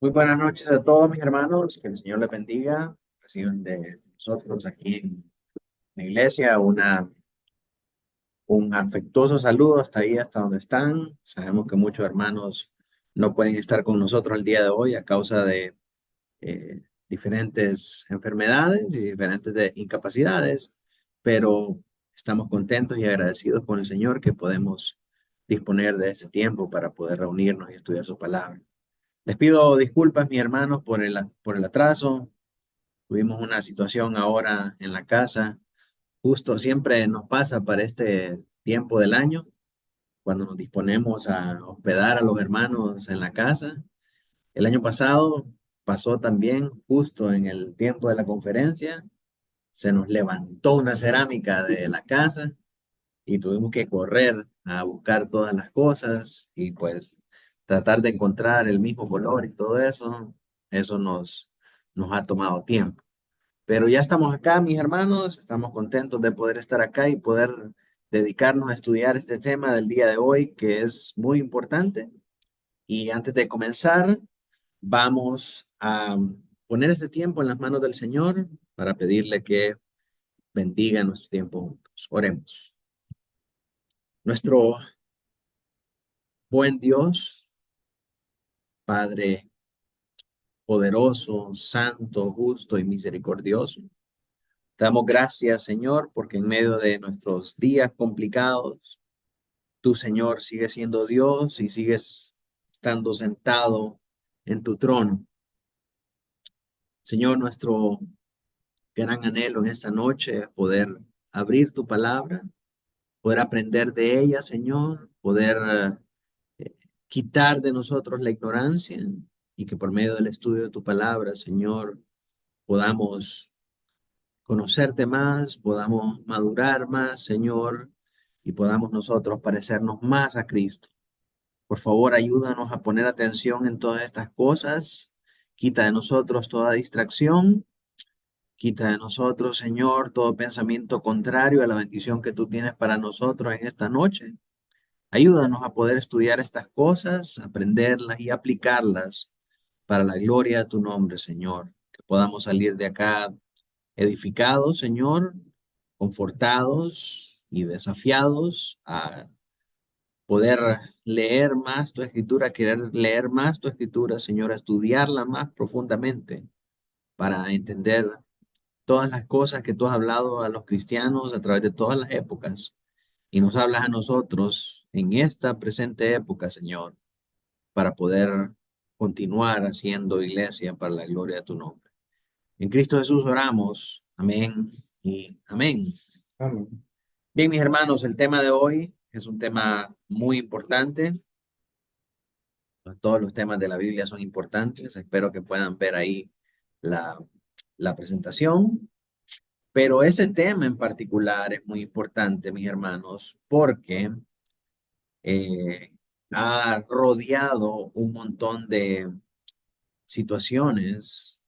Muy buenas noches a todos mis hermanos, que el Señor les bendiga. Reciban de nosotros aquí en la iglesia un afectuoso saludo hasta ahí, hasta donde están. Sabemos que muchos hermanos no pueden estar con nosotros el día de hoy a causa de diferentes enfermedades y diferentes incapacidades, pero estamos contentos y agradecidos con el Señor que podemos disponer de este tiempo para poder reunirnos y estudiar su palabra. Les pido disculpas, mis hermanos, por el atraso. Tuvimos una situación ahora en la casa. Justo siempre nos pasa para este tiempo del año, cuando nos disponemos a hospedar a los hermanos en la casa. El año pasado pasó también justo en el tiempo de la conferencia. Se nos levantó una cerámica de la casa y tuvimos que correr a buscar todas las cosas y pues tratar de encontrar el mismo color y todo eso. Eso nos ha tomado tiempo. Pero ya estamos acá, mis hermanos, estamos contentos de poder estar acá y poder dedicarnos a estudiar este tema del día de hoy, que es muy importante. Y antes de comenzar, vamos a poner este tiempo en las manos del Señor para pedirle que bendiga nuestro tiempo juntos. Oremos. Nuestro buen Dios, Padre poderoso, santo, justo y misericordioso. Te damos gracias, Señor, porque en medio de nuestros días complicados, tú, Señor, sigues siendo Dios y sigues estando sentado en tu trono. Señor, nuestro gran anhelo en esta noche es poder abrir tu palabra, poder aprender de ella, Señor, poder eh, quitar de nosotros la ignorancia y que por medio del estudio de tu palabra, Señor, podamos conocerte más, podamos madurar más, Señor, y podamos nosotros parecernos más a Cristo. Por favor, ayúdanos a poner atención en todas estas cosas. Quita de nosotros toda distracción. Quita de nosotros, Señor, todo pensamiento contrario a la bendición que tú tienes para nosotros en esta noche. Ayúdanos a poder estudiar estas cosas, aprenderlas y aplicarlas para la gloria de tu nombre, Señor. Que podamos salir de acá edificados, Señor, confortados y desafiados a poder leer más tu escritura, querer leer más tu escritura, Señor, a estudiarla más profundamente para entender todas las cosas que tú has hablado a los cristianos a través de todas las épocas y nos hablas a nosotros en esta presente época, Señor, para poder continuar haciendo iglesia para la gloria de tu nombre. En Cristo Jesús oramos. Amén y amén. Amén. Bien, mis hermanos, el tema de hoy es un tema muy importante. Todos los temas de la Biblia son importantes. Espero que puedan ver ahí la, la presentación. Pero ese tema en particular es muy importante, mis hermanos, porque eh, ha rodeado un montón de situaciones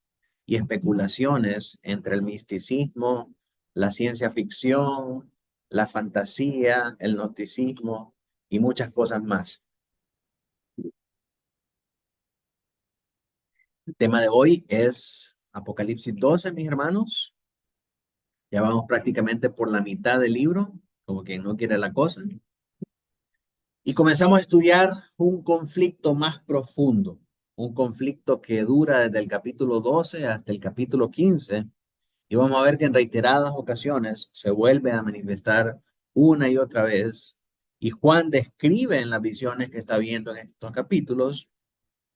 y especulaciones entre el misticismo, la ciencia ficción, la fantasía, el gnosticismo y muchas cosas más. El tema de hoy es Apocalipsis 12, mis hermanos. Ya vamos prácticamente por la mitad del libro, como quien no quiere la cosa. Y comenzamos a estudiar un conflicto más profundo, un conflicto que dura desde el capítulo 12 hasta el capítulo 15. Y vamos a ver que en reiteradas ocasiones se vuelve a manifestar una y otra vez. Y Juan describe en las visiones que está viendo en estos capítulos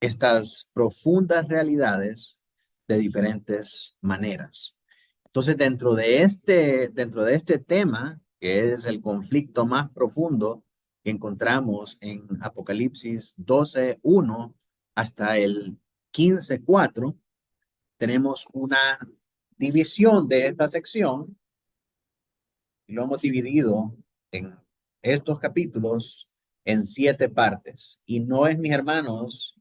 estas profundas realidades de diferentes maneras. Entonces, dentro de este tema, que es el conflicto más profundo que encontramos en Apocalipsis 12:1 hasta el 15:4, tenemos una división de esta sección y lo hemos dividido en estos capítulos en 7 partes. Y no es, mis hermanos,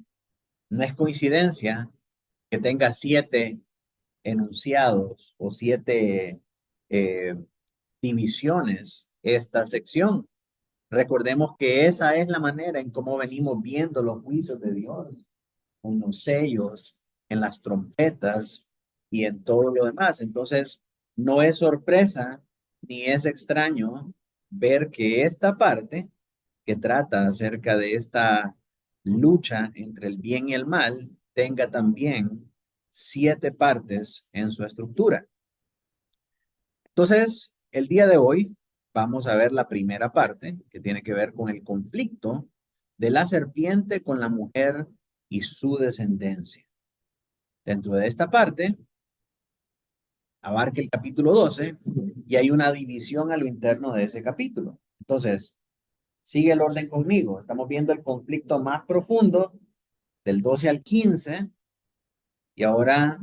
no es coincidencia que tenga 7 enunciados o 7 eh, divisiones esta sección. Recordemos que esa es la manera en cómo venimos viendo los juicios de Dios. con los sellos, en las trompetas y en todo lo demás. Entonces, no es sorpresa ni es extraño ver que esta parte que trata acerca de esta lucha entre el bien y el mal tenga también 7 partes en su estructura. Entonces, el día de hoy vamos a ver la primera parte que tiene que ver con el conflicto de la serpiente con la mujer y su descendencia. Dentro de esta parte abarca el capítulo 12 y hay una división a lo interno de ese capítulo. Entonces, sigue el orden conmigo. Estamos viendo el conflicto más profundo del 12 al 15 y ahora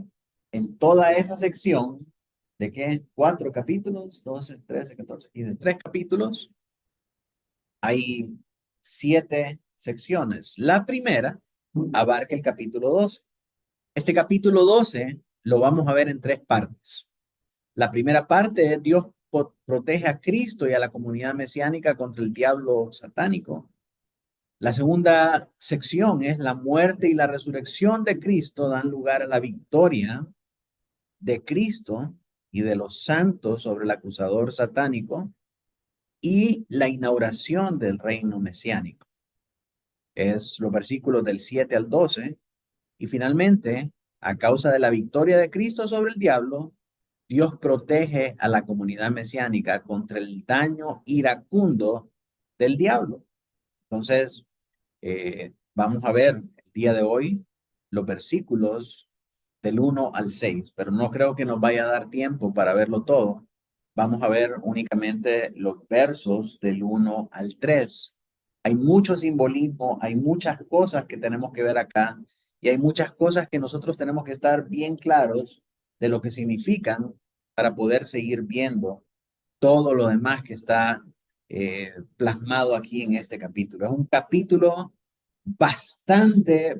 en toda esa sección de que 4 capítulos, 12, 13, 14 y de 3 capítulos hay 7 secciones. La primera abarca el capítulo 12. Este capítulo 12 lo vamos a ver en 3 partes. La primera parte es Dios protege a Cristo y a la comunidad mesiánica contra el diablo satánico. La segunda sección es la muerte y la resurrección de Cristo dan lugar a la victoria de Cristo y de los santos sobre el acusador satánico y la inauguración del reino mesiánico. Es los versículos del 7 al 12. Y finalmente, a causa de la victoria de Cristo sobre el diablo, Dios protege a la comunidad mesiánica contra el daño iracundo del diablo. Entonces, vamos a ver el día de hoy los versículos del 1 al 6, pero no creo que nos vaya a dar tiempo para verlo todo. Vamos a ver únicamente los versos del 1 al 3. Hay mucho simbolismo, hay muchas cosas que tenemos que ver acá y hay muchas cosas que nosotros tenemos que estar bien claros de lo que significan para poder seguir viendo todo lo demás que está plasmado aquí en este capítulo. Es un capítulo bastante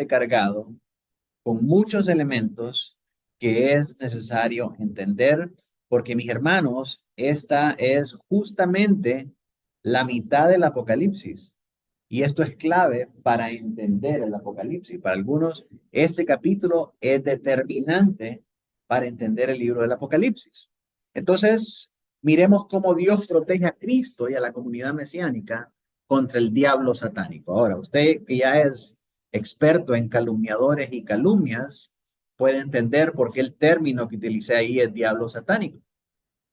cargado con muchos elementos que es necesario entender, porque mis hermanos, esta es justamente la mitad del Apocalipsis. Y esto es clave para entender el Apocalipsis. Para algunos, este capítulo es determinante para entender el libro del Apocalipsis. Entonces, miremos cómo Dios protege a Cristo y a la comunidad mesiánica contra el diablo satánico. Ahora, usted que ya es experto en calumniadores y calumnias, puede entender por qué el término que utilicé ahí es diablo satánico.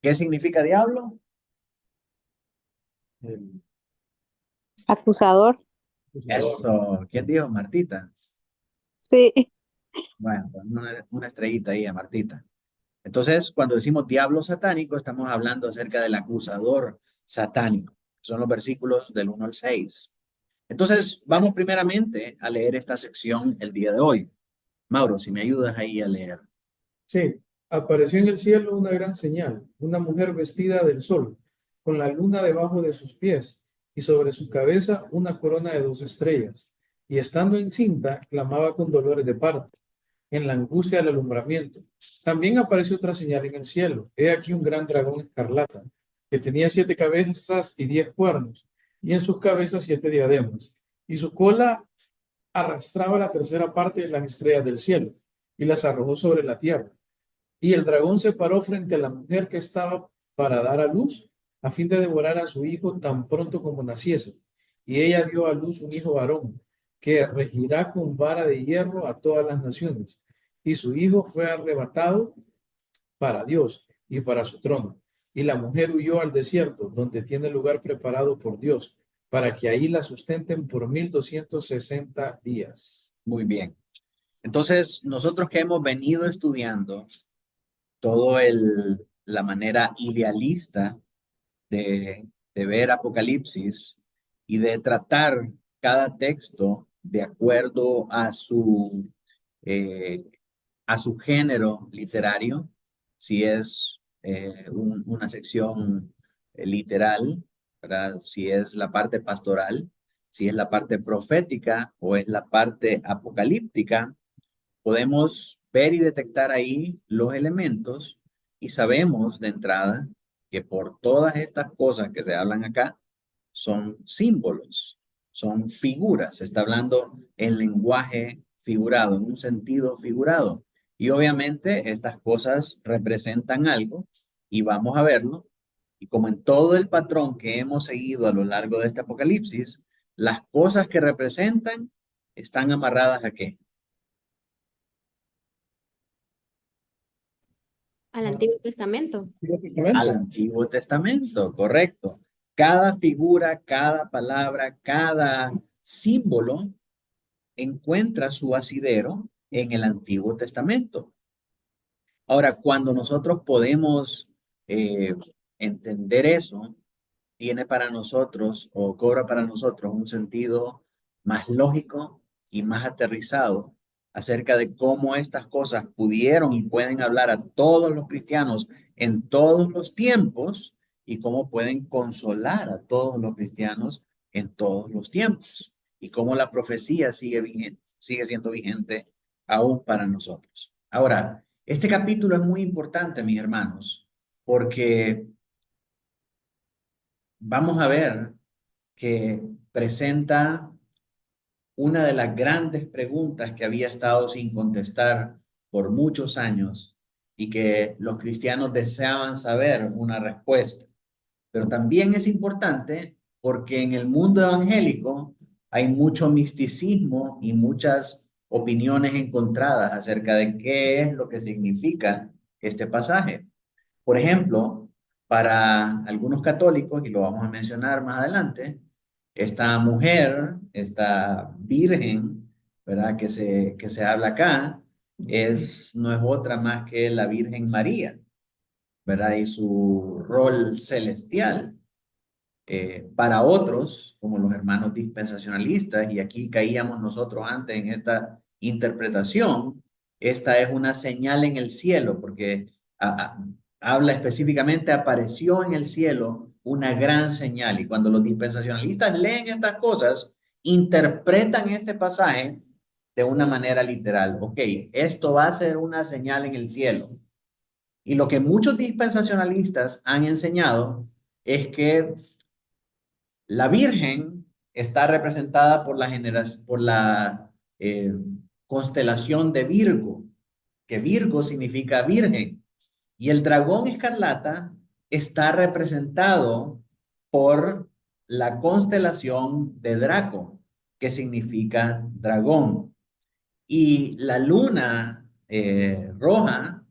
¿Qué significa diablo? El Acusador. Eso, ¿quién dijo? Martita. Sí, Bueno, pues una estrellita ahí a Martita. Entonces, cuando decimos diablo satánico, estamos hablando acerca del acusador satánico. Son los versículos del 1 al 6. Entonces, vamos primeramente a leer esta sección el día de hoy. Mauro, si me ayudas ahí a leer. Sí, apareció en el cielo una gran señal, una mujer vestida del sol, con la luna debajo de sus pies, y sobre su cabeza una corona de 2 estrellas. Y estando encinta, clamaba con dolores de parto, en la angustia del alumbramiento. También apareció otra señal en el cielo. He aquí un gran dragón escarlata, que tenía 7 cabezas y 10 cuernos, y en sus cabezas 7 diademas. Y su cola arrastraba la tercera parte de las estrellas del cielo, y las arrojó sobre la tierra. Y el dragón se paró frente a la mujer que estaba para dar a luz, a fin de devorar a su hijo tan pronto como naciese. Y ella dio a luz un hijo varón, que regirá con vara de hierro a todas las naciones. Y su hijo fue arrebatado para Dios y para su trono. Y la mujer huyó al desierto, donde tiene lugar preparado por Dios, para que ahí la sustenten por 1260 días. Muy bien. Entonces, nosotros que hemos venido estudiando todo la manera idealista de ver Apocalipsis y de tratar cada texto de acuerdo eh, a su género literario, si es una sección literal, ¿verdad? Si es la parte pastoral, si es la parte profética o es la parte apocalíptica, podemos ver y detectar ahí los elementos y sabemos de entrada que por todas estas cosas que se hablan acá son símbolos, son figuras, se está hablando en lenguaje figurado, en un sentido figurado. Y obviamente estas cosas representan algo y vamos a verlo. Y como en todo el patrón que hemos seguido a lo largo de este Apocalipsis, las cosas que representan están amarradas ¿a qué? Al Antiguo Testamento. Antiguo Al Testamento. Antiguo Testamento, correcto. Cada figura, cada palabra, cada símbolo encuentra su asidero en el Antiguo Testamento. Ahora, cuando nosotros podemos entender eso, tiene para nosotros o cobra para nosotros un sentido más lógico y más aterrizado acerca de cómo estas cosas pudieron y pueden hablar a todos los cristianos en todos los tiempos y cómo pueden consolar a todos los cristianos en todos los tiempos y cómo la profecía sigue vigente, sigue siendo vigente aún para nosotros. Ahora, este capítulo es muy importante, mis hermanos, porque vamos a ver que presenta una de las grandes preguntas que había estado sin contestar por muchos años y que los cristianos deseaban saber una respuesta. Pero también es importante porque en el mundo evangélico hay mucho misticismo y muchas opiniones encontradas acerca de qué es lo que significa este pasaje. Por ejemplo, para algunos católicos, y lo vamos a mencionar más adelante, esta mujer, esta virgen, ¿verdad? Que se habla acá, no es otra más que la Virgen María, ¿verdad? Y su rol celestial. Para otros, como los hermanos dispensacionalistas, y aquí caíamos nosotros antes en esta interpretación, esta es una señal en el cielo, porque habla específicamente, apareció en el cielo una gran señal, y cuando los dispensacionalistas leen estas cosas, interpretan este pasaje de una manera literal. Ok, esto va a ser una señal en el cielo. Y lo que muchos dispensacionalistas han enseñado es que la Virgen está representada por la constelación de Virgo, que Virgo significa virgen. Y el dragón escarlata está representado por la constelación de Draco, que significa dragón. Y la luna roja,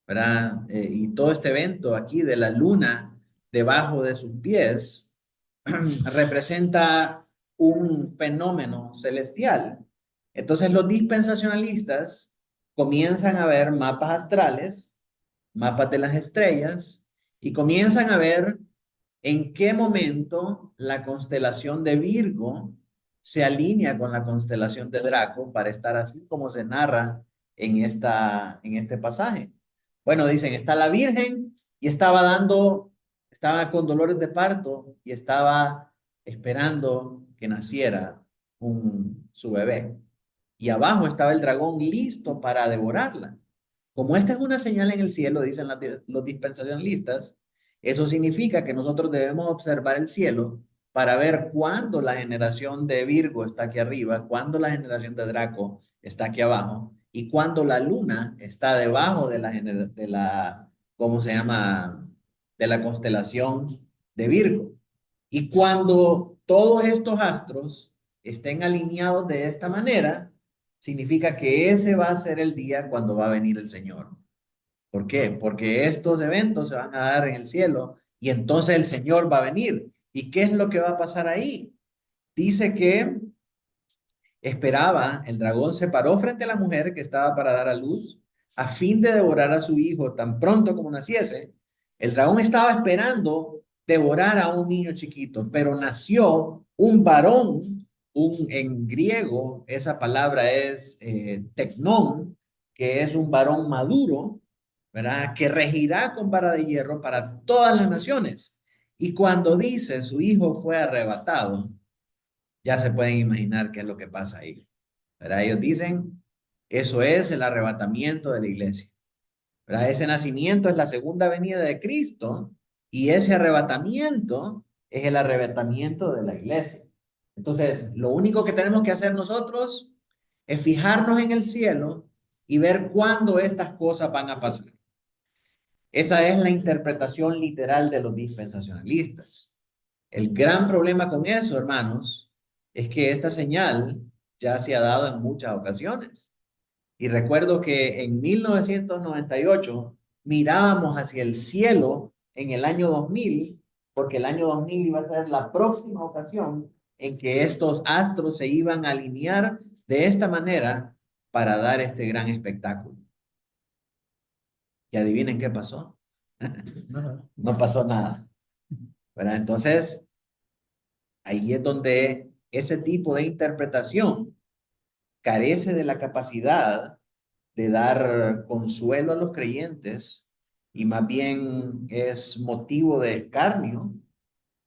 ¿verdad? Y todo este evento aquí de la luna debajo de sus pies representa un fenómeno celestial. Entonces los dispensacionalistas comienzan a ver mapas astrales, mapas de las estrellas, y comienzan a ver en qué momento la constelación de Virgo se alinea con la constelación de Draco para estar así como se narra en este pasaje. Bueno, dicen, está la Virgen y estaba con dolores de parto y estaba esperando que naciera su bebé. Y abajo estaba el dragón listo para devorarla. Como esta es una señal en el cielo, dicen los dispensacionalistas, eso significa que nosotros debemos observar el cielo para ver cuándo la generación de Virgo está aquí arriba, cuándo la generación de Draco está aquí abajo y cuándo la luna está debajo ¿cómo se llama? De la constelación de Virgo. Y cuando todos estos astros estén alineados de esta manera, significa que ese va a ser el día cuando va a venir el Señor. ¿Por qué? Porque estos eventos se van a dar en el cielo y entonces el Señor va a venir. ¿Y qué es lo que va a pasar ahí? Dice que esperaba, el dragón se paró frente a la mujer que estaba para dar a luz a fin de devorar a su hijo tan pronto como naciese. El dragón estaba esperando devorar a un niño chiquito, pero nació un varón, en griego esa palabra es tecnón, que es un varón maduro, ¿verdad? Que regirá con vara de hierro para todas las naciones. Y cuando dice su hijo fue arrebatado, ya se pueden imaginar qué es lo que pasa ahí. ¿Verdad? Ellos dicen, eso es el arrebatamiento de la iglesia. ¿Verdad? Ese nacimiento es la segunda venida de Cristo y ese arrebatamiento es el arrebatamiento de la iglesia. Entonces, lo único que tenemos que hacer nosotros es fijarnos en el cielo y ver cuándo estas cosas van a pasar. Esa es la interpretación literal de los dispensacionalistas. El gran problema con eso, hermanos, es que esta señal ya se ha dado en muchas ocasiones. Y recuerdo que en 1998 mirábamos hacia el cielo en el año 2000, porque el año 2000 iba a ser la próxima ocasión en que estos astros se iban a alinear de esta manera para dar este gran espectáculo. Y adivinen qué pasó. No pasó nada. ¿Verdad? Entonces, ahí es donde ese tipo de interpretación carece de la capacidad de dar consuelo a los creyentes y más bien es motivo de escarnio,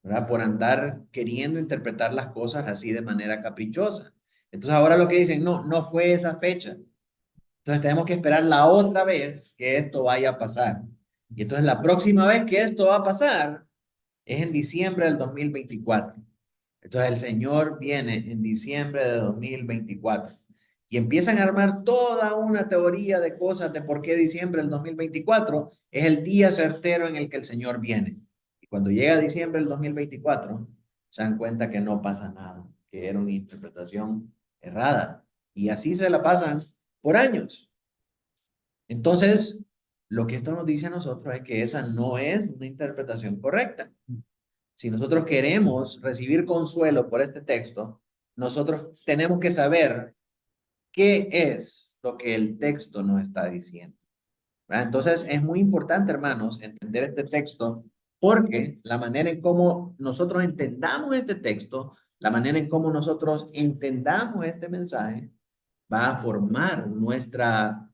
¿verdad? Por andar queriendo interpretar las cosas así de manera caprichosa. Entonces ahora lo que dicen, no, no fue esa fecha. Entonces tenemos que esperar la otra vez que esto vaya a pasar. Y entonces la próxima vez que esto va a pasar es en diciembre del 2024. Entonces el Señor viene en diciembre de 2024 y empiezan a armar toda una teoría de cosas de por qué diciembre del 2024 es el día certero en el que el Señor viene. Y cuando llega diciembre del 2024, se dan cuenta que no pasa nada, que era una interpretación errada. Y así se la pasan por años. Entonces, lo que esto nos dice a nosotros es que esa no es una interpretación correcta. Si nosotros queremos recibir consuelo por este texto, nosotros tenemos que saber qué es lo que el texto nos está diciendo. ¿Verdad? Entonces, es muy importante, hermanos, entender este texto porque la manera en cómo nosotros entendamos este texto, la manera en cómo nosotros entendamos este mensaje, va a formar nuestra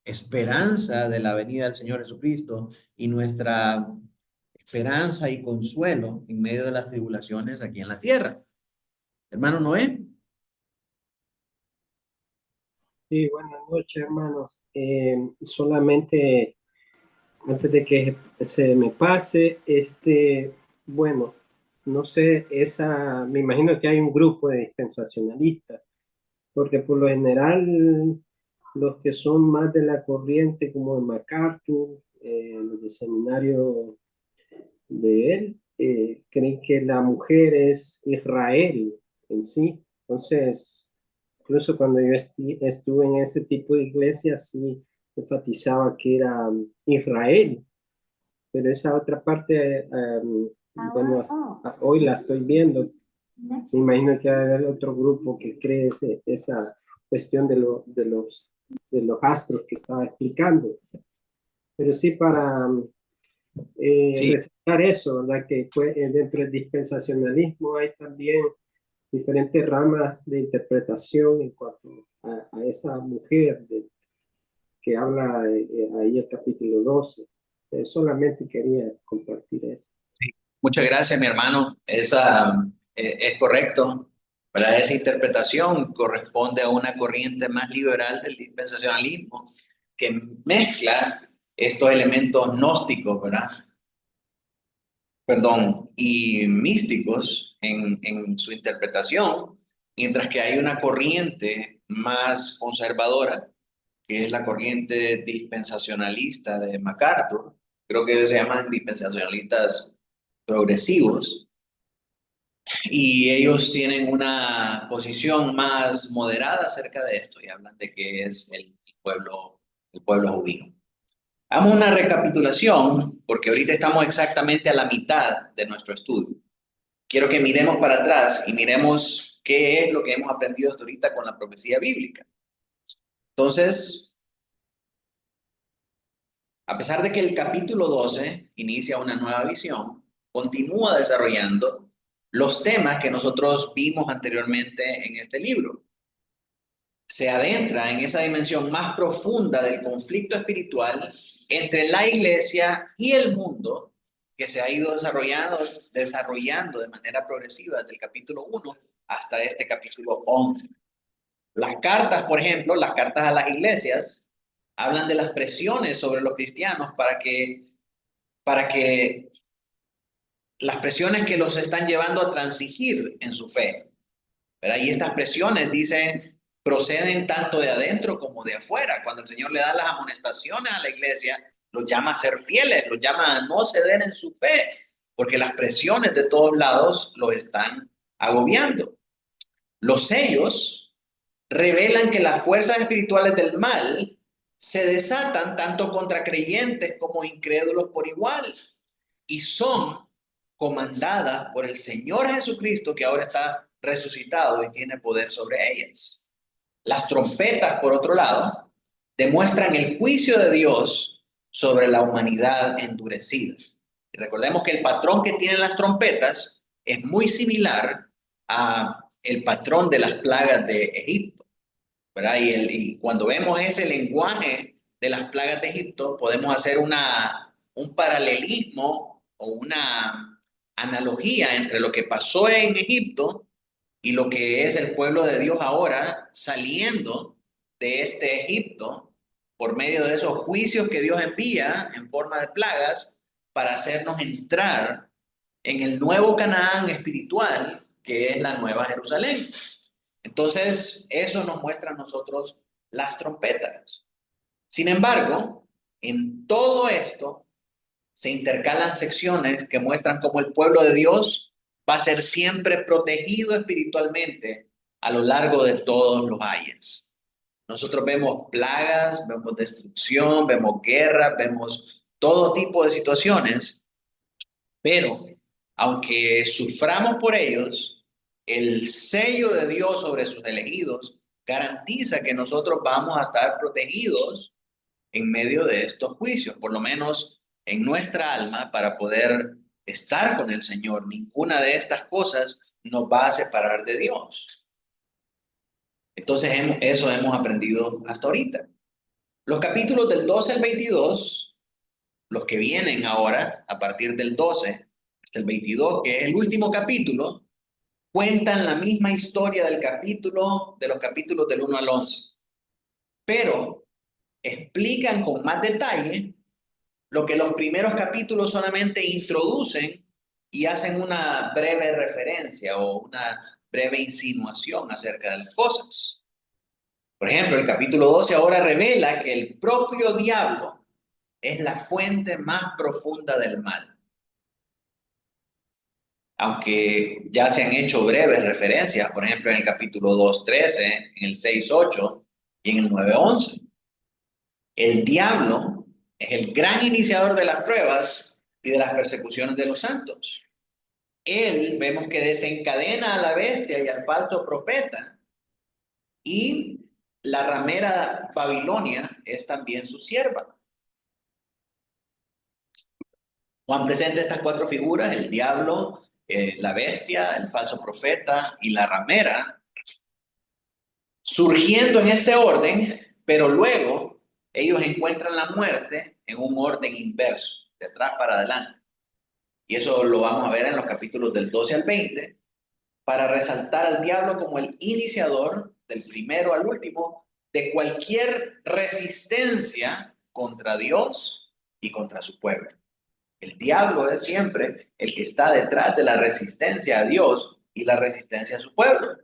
esperanza de la venida del Señor Jesucristo y nuestra esperanza y consuelo en medio de las tribulaciones aquí en la tierra. Hermano Noé. Sí, buenas noches, hermanos. Solamente antes de que se me pase, bueno, no sé, me imagino que hay un grupo de dispensacionalistas, porque por lo general los que son más de la corriente, como de MacArthur, los de seminario de él, creen que la mujer es Israel en sí. Entonces, incluso cuando yo estuve en ese tipo de iglesia, sí enfatizaba que era Israel, pero esa otra parte, bueno, hoy la estoy viendo. Me imagino que hay otro grupo que cree esa cuestión de los astros que estaba explicando. Pero sí, para resaltar eso, ¿verdad? Que dentro del dispensacionalismo hay también diferentes ramas de interpretación en cuanto a esa mujer que habla ahí el capítulo 12. Solamente quería compartir eso. Sí. Muchas gracias, mi hermano. Es correcto. ¿Verdad? Esa interpretación corresponde a una corriente más liberal del dispensacionalismo que mezcla estos elementos gnósticos, ¿verdad? Perdón, y místicos en su interpretación, mientras que hay una corriente más conservadora, que es la corriente dispensacionalista de MacArthur. Creo que se llaman dispensacionalistas progresivos, y ellos tienen una posición más moderada acerca de esto y hablan de que es el pueblo judío. Hagamos una recapitulación, porque ahorita estamos exactamente a la mitad de nuestro estudio. Quiero que miremos para atrás y miremos qué es lo que hemos aprendido hasta ahorita con la profecía bíblica. Entonces, a pesar de que el capítulo 12 inicia una nueva visión, continúa desarrollando los temas que nosotros vimos anteriormente en este libro. Se adentra en esa dimensión más profunda del conflicto espiritual entre la iglesia y el mundo, que se ha ido desarrollando de manera progresiva desde el capítulo 1 hasta este capítulo 11. Las cartas, por ejemplo, las cartas a las iglesias, hablan de las presiones sobre los cristianos para que las presiones que los están llevando a transigir en su fe, ¿verdad? Y estas presiones dicen proceden tanto de adentro como de afuera. Cuando el Señor le da las amonestaciones a la iglesia, los llama a ser fieles, los llama a no ceder en su fe, porque las presiones de todos lados los están agobiando. Los sellos revelan que las fuerzas espirituales del mal se desatan tanto contra creyentes como incrédulos por igual y son comandadas por el Señor Jesucristo, que ahora está resucitado y tiene poder sobre ellas. Las trompetas, por otro lado, demuestran el juicio de Dios sobre la humanidad endurecida. Y recordemos que el patrón que tienen las trompetas es muy similar a el patrón de las plagas de Egipto, ¿verdad? Y cuando vemos ese lenguaje de las plagas de Egipto, podemos hacer un paralelismo o una analogía entre lo que pasó en Egipto y lo que es el pueblo de Dios ahora saliendo de este Egipto por medio de esos juicios que Dios envía en forma de plagas para hacernos entrar en el nuevo Canaán espiritual que es la Nueva Jerusalén. Entonces, eso nos muestra a nosotros las trompetas. Sin embargo, en todo esto se intercalan secciones que muestran cómo el pueblo de Dios va a ser siempre protegido espiritualmente a lo largo de todos los ayes. Nosotros vemos plagas, vemos destrucción, vemos guerra, vemos todo tipo de situaciones, pero aunque suframos por ellos, el sello de Dios sobre sus elegidos garantiza que nosotros vamos a estar protegidos en medio de estos juicios, por lo menos en nuestra alma, para poder estar con el Señor. Ninguna de estas cosas nos va a separar de Dios. Entonces, eso hemos aprendido hasta ahorita. Los capítulos del 12 al 22, los que vienen ahora, a partir del 12 hasta el 22, que es el último capítulo, cuentan la misma historia de los capítulos del 1 al 11. Pero explican con más detalle lo que los primeros capítulos solamente introducen y hacen una breve referencia o una breve insinuación acerca de las cosas. Por ejemplo, el capítulo 12 ahora revela que el propio diablo es la fuente más profunda del mal. Aunque ya se han hecho breves referencias, por ejemplo, en el capítulo 2:13, en el 6:8 y en el 9:11. El diablo es el gran iniciador de las pruebas y de las persecuciones de los santos. Él vemos que desencadena a la bestia y al falso profeta, y la ramera Babilonia es también su sierva. Juan presenta estas cuatro figuras: el diablo, la bestia, el falso profeta y la ramera, surgiendo en este orden, pero luego ellos encuentran la muerte en un orden inverso, de atrás para adelante. Y eso lo vamos a ver en los capítulos del 12 al 20, para resaltar al diablo como el iniciador, del primero al último, de cualquier resistencia contra Dios y contra su pueblo. El diablo es siempre el que está detrás de la resistencia a Dios y la resistencia a su pueblo.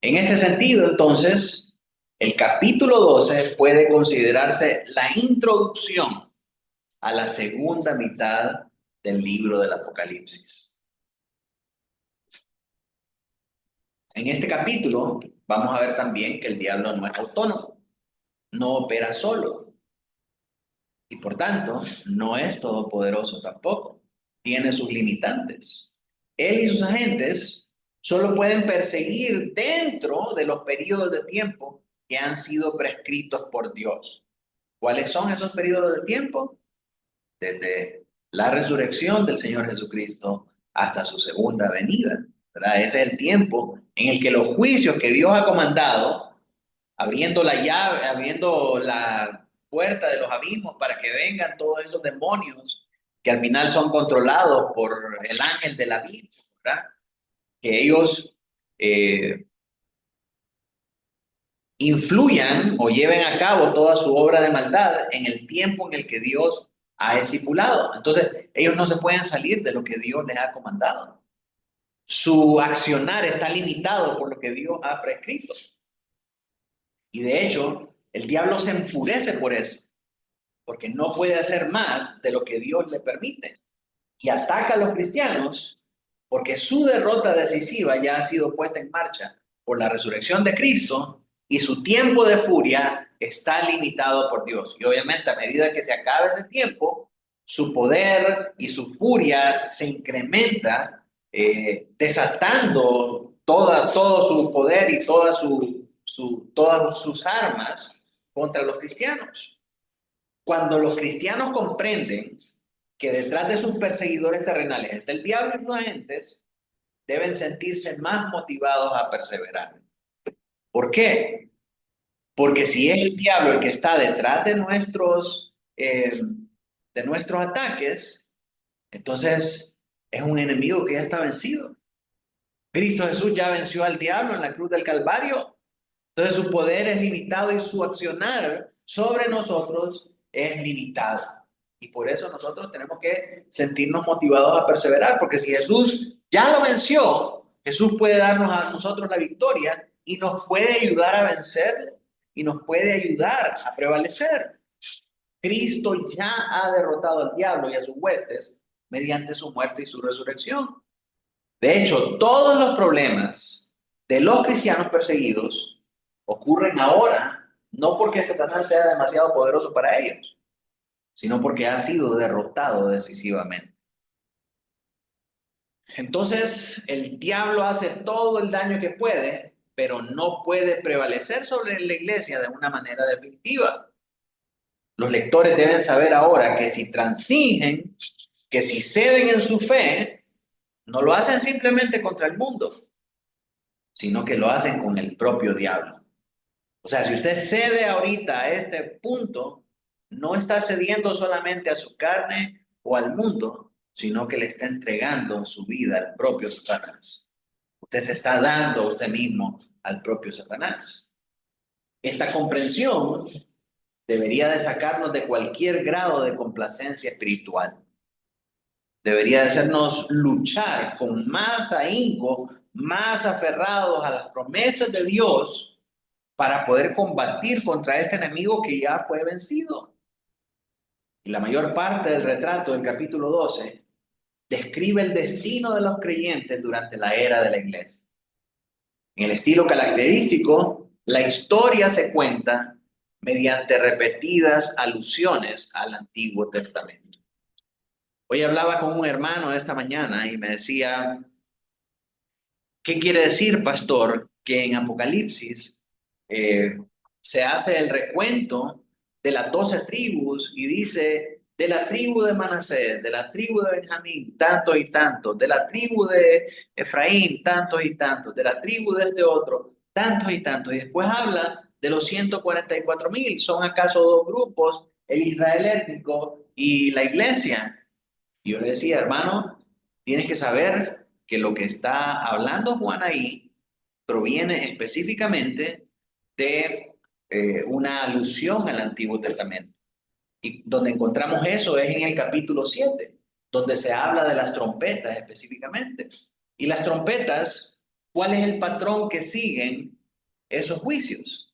En ese sentido, entonces, el capítulo 12 puede considerarse la introducción a la segunda mitad del libro del Apocalipsis. En este capítulo vamos a ver también que el diablo no es autónomo, no opera solo y por tanto no es todopoderoso tampoco, tiene sus limitantes. Él y sus agentes solo pueden perseguir dentro de los periodos de tiempo que han sido prescritos por Dios. ¿Cuáles son esos periodos de tiempo? Desde la resurrección del Señor Jesucristo hasta su segunda venida, ¿verdad? Ese es el tiempo en el que los juicios que Dios ha comandado, abriendo la llave, abriendo la puerta de los abismos para que vengan todos esos demonios que al final son controlados por el ángel del abismo, ¿verdad? Que ellos influyan o lleven a cabo toda su obra de maldad en el tiempo en el que Dios ha estipulado. Entonces, ellos no se pueden salir de lo que Dios les ha comandado. Su accionar está limitado por lo que Dios ha prescrito. Y de hecho, el diablo se enfurece por eso, porque no puede hacer más de lo que Dios le permite. Y ataca a los cristianos porque su derrota decisiva ya ha sido puesta en marcha por la resurrección de Cristo y su tiempo de furia está limitado por Dios. Y obviamente a medida que se acabe ese tiempo, su poder y su furia se incrementa, desatando todo su poder y todas sus armas contra los cristianos. Cuando los cristianos comprenden que detrás de sus perseguidores terrenales está el diablo y sus agentes, deben sentirse más motivados a perseverar. ¿Por qué? Porque si es el diablo el que está detrás de nuestros ataques, entonces es un enemigo que ya está vencido. Cristo Jesús ya venció al diablo en la cruz del Calvario. Entonces su poder es limitado y su accionar sobre nosotros es limitado. Y por eso nosotros tenemos que sentirnos motivados a perseverar, porque si Jesús ya lo venció, Jesús puede darnos a nosotros la victoria y nos puede ayudar a vencer y nos puede ayudar a prevalecer. Cristo ya ha derrotado al diablo y a sus huestes mediante su muerte y su resurrección. De hecho, todos los problemas de los cristianos perseguidos ocurren ahora, no porque Satanás sea demasiado poderoso para ellos, sino porque ha sido derrotado decisivamente. Entonces, el diablo hace todo el daño que puede, pero no puede prevalecer sobre la iglesia de una manera definitiva. Los lectores deben saber ahora que si transigen, que si ceden en su fe, no lo hacen simplemente contra el mundo, sino que lo hacen con el propio diablo. O sea, si usted cede ahorita a este punto, no está cediendo solamente a su carne o al mundo, sino que le está entregando su vida al propio Satanás. Usted se está dando a usted mismo al propio Satanás. Esta comprensión debería de sacarnos de cualquier grado de complacencia espiritual. Debería de hacernos luchar con más ahínco, más aferrados a las promesas de Dios para poder combatir contra este enemigo que ya fue vencido. Y la mayor parte del retrato del capítulo 12 describe el destino de los creyentes durante la era de la iglesia. En el estilo característico, la historia se cuenta mediante repetidas alusiones al Antiguo Testamento. Hoy hablaba con un hermano esta mañana y me decía, ¿qué quiere decir, pastor, que en Apocalipsis se hace el recuento de las 12 tribus y dice, de la tribu de Manasés, de la tribu de Benjamín, tantos y tantos, de la tribu de Efraín, tantos y tantos, de la tribu de este otro, tantos y tantos? Y después habla de los 144,000. ¿Son acaso dos grupos, el Israel étnico y la iglesia? Y yo le decía, hermano, tienes que saber que lo que está hablando Juan ahí proviene específicamente de una alusión al Antiguo Testamento. Y donde encontramos eso es en el capítulo 7, donde se habla de las trompetas específicamente. Y las trompetas, ¿cuál es el patrón que siguen esos juicios?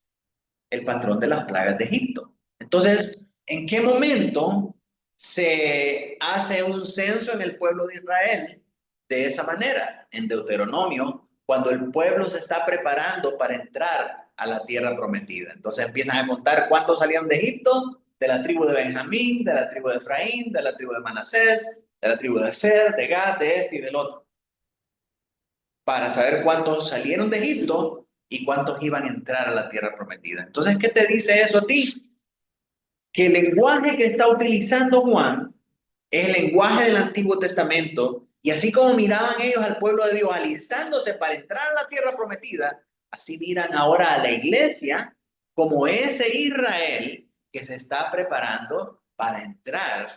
El patrón de las plagas de Egipto. Entonces, ¿en qué momento se hace un censo en el pueblo de Israel de esa manera? En Deuteronomio, cuando el pueblo se está preparando para entrar a la tierra prometida. Entonces empiezan a contar cuántos salían de Egipto, de la tribu de Benjamín, de la tribu de Efraín, de la tribu de Manasés, de la tribu de Aser, de Gad, de este y del otro, para saber cuántos salieron de Egipto y cuántos iban a entrar a la tierra prometida. Entonces, ¿qué te dice eso a ti? Que el lenguaje que está utilizando Juan es el lenguaje del Antiguo Testamento, y así como miraban ellos al pueblo de Dios alistándose para entrar a la tierra prometida, así miran ahora a la iglesia como ese Israel que se está preparando para entrar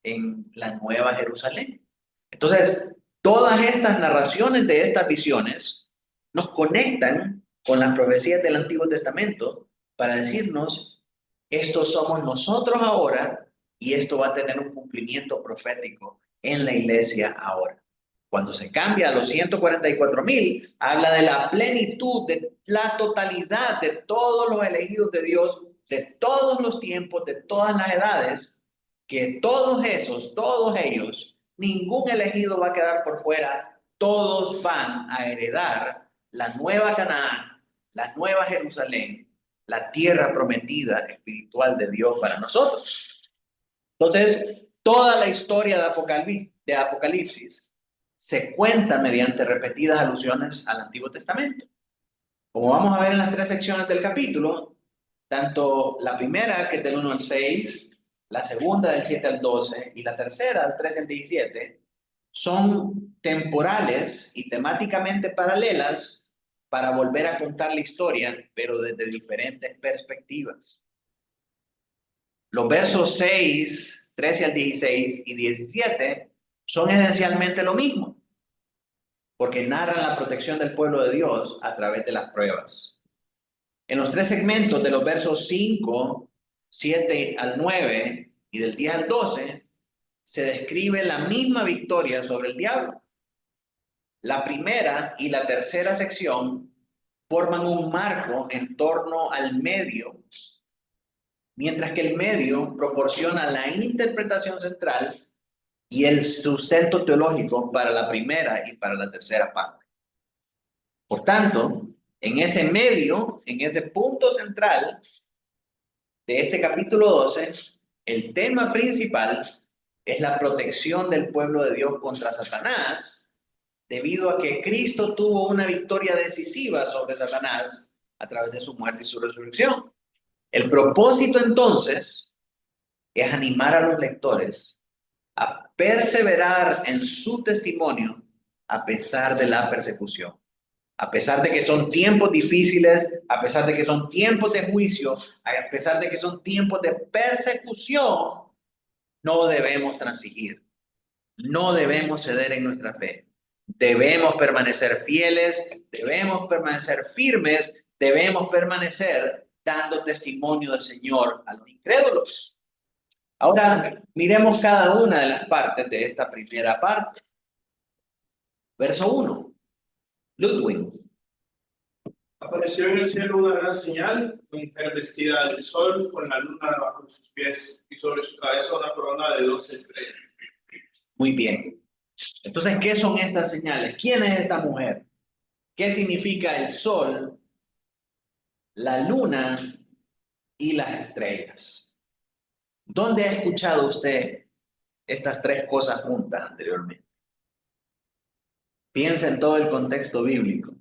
en la nueva Jerusalén. Entonces, todas estas narraciones de estas visiones nos conectan con las profecías del Antiguo Testamento para decirnos, estos somos nosotros ahora y esto va a tener un cumplimiento profético en la iglesia ahora. Cuando se cambia a los 144,000, habla de la plenitud, de la totalidad de todos los elegidos de Dios, de todos los tiempos, de todas las edades, que todos ellos, ningún elegido va a quedar por fuera, todos van a heredar la nueva Canaán, la nueva Jerusalén, la tierra prometida espiritual de Dios para nosotros. Entonces, toda la historia de Apocalipsis se cuenta mediante repetidas alusiones al Antiguo Testamento. Como vamos a ver en las 3 secciones del capítulo, tanto la primera, que es del 1 al 6, la segunda del 7 al 12 y la tercera del 13 al 17, son temporales y temáticamente paralelas para volver a contar la historia, pero desde diferentes perspectivas. Los versos 6, 13 al 16 y 17 son esencialmente lo mismo, porque narran la protección del pueblo de Dios a través de las pruebas. En los 3 segmentos de los versos 5, 7 al 9 y del 10 al 12, se describe la misma victoria sobre el diablo. La primera y la tercera sección forman un marco en torno al medio, mientras que el medio proporciona la interpretación central y el sustento teológico para la primera y para la tercera parte. Por tanto, en ese medio, en ese punto central de este capítulo 12, el tema principal es la protección del pueblo de Dios contra Satanás, debido a que Cristo tuvo una victoria decisiva sobre Satanás a través de su muerte y su resurrección. El propósito entonces es animar a los lectores a perseverar en su testimonio a pesar de la persecución. A pesar de que son tiempos difíciles, a pesar de que son tiempos de juicio, a pesar de que son tiempos de persecución, no debemos transigir, no debemos ceder en nuestra fe. Debemos permanecer fieles, debemos permanecer firmes, debemos permanecer dando testimonio del Señor a los incrédulos. Ahora, miremos cada una de las partes de esta primera parte. Verso 1. Ludwig. Apareció en el cielo una gran señal, una mujer vestida del sol, con la luna debajo de sus pies y sobre su cabeza una corona de 12 estrellas. Muy bien. Entonces, ¿qué son estas señales? ¿Quién es esta mujer? ¿Qué significa el sol, la luna y las estrellas? ¿Dónde ha escuchado usted estas 3 cosas juntas anteriormente? Piensa en todo el contexto bíblico.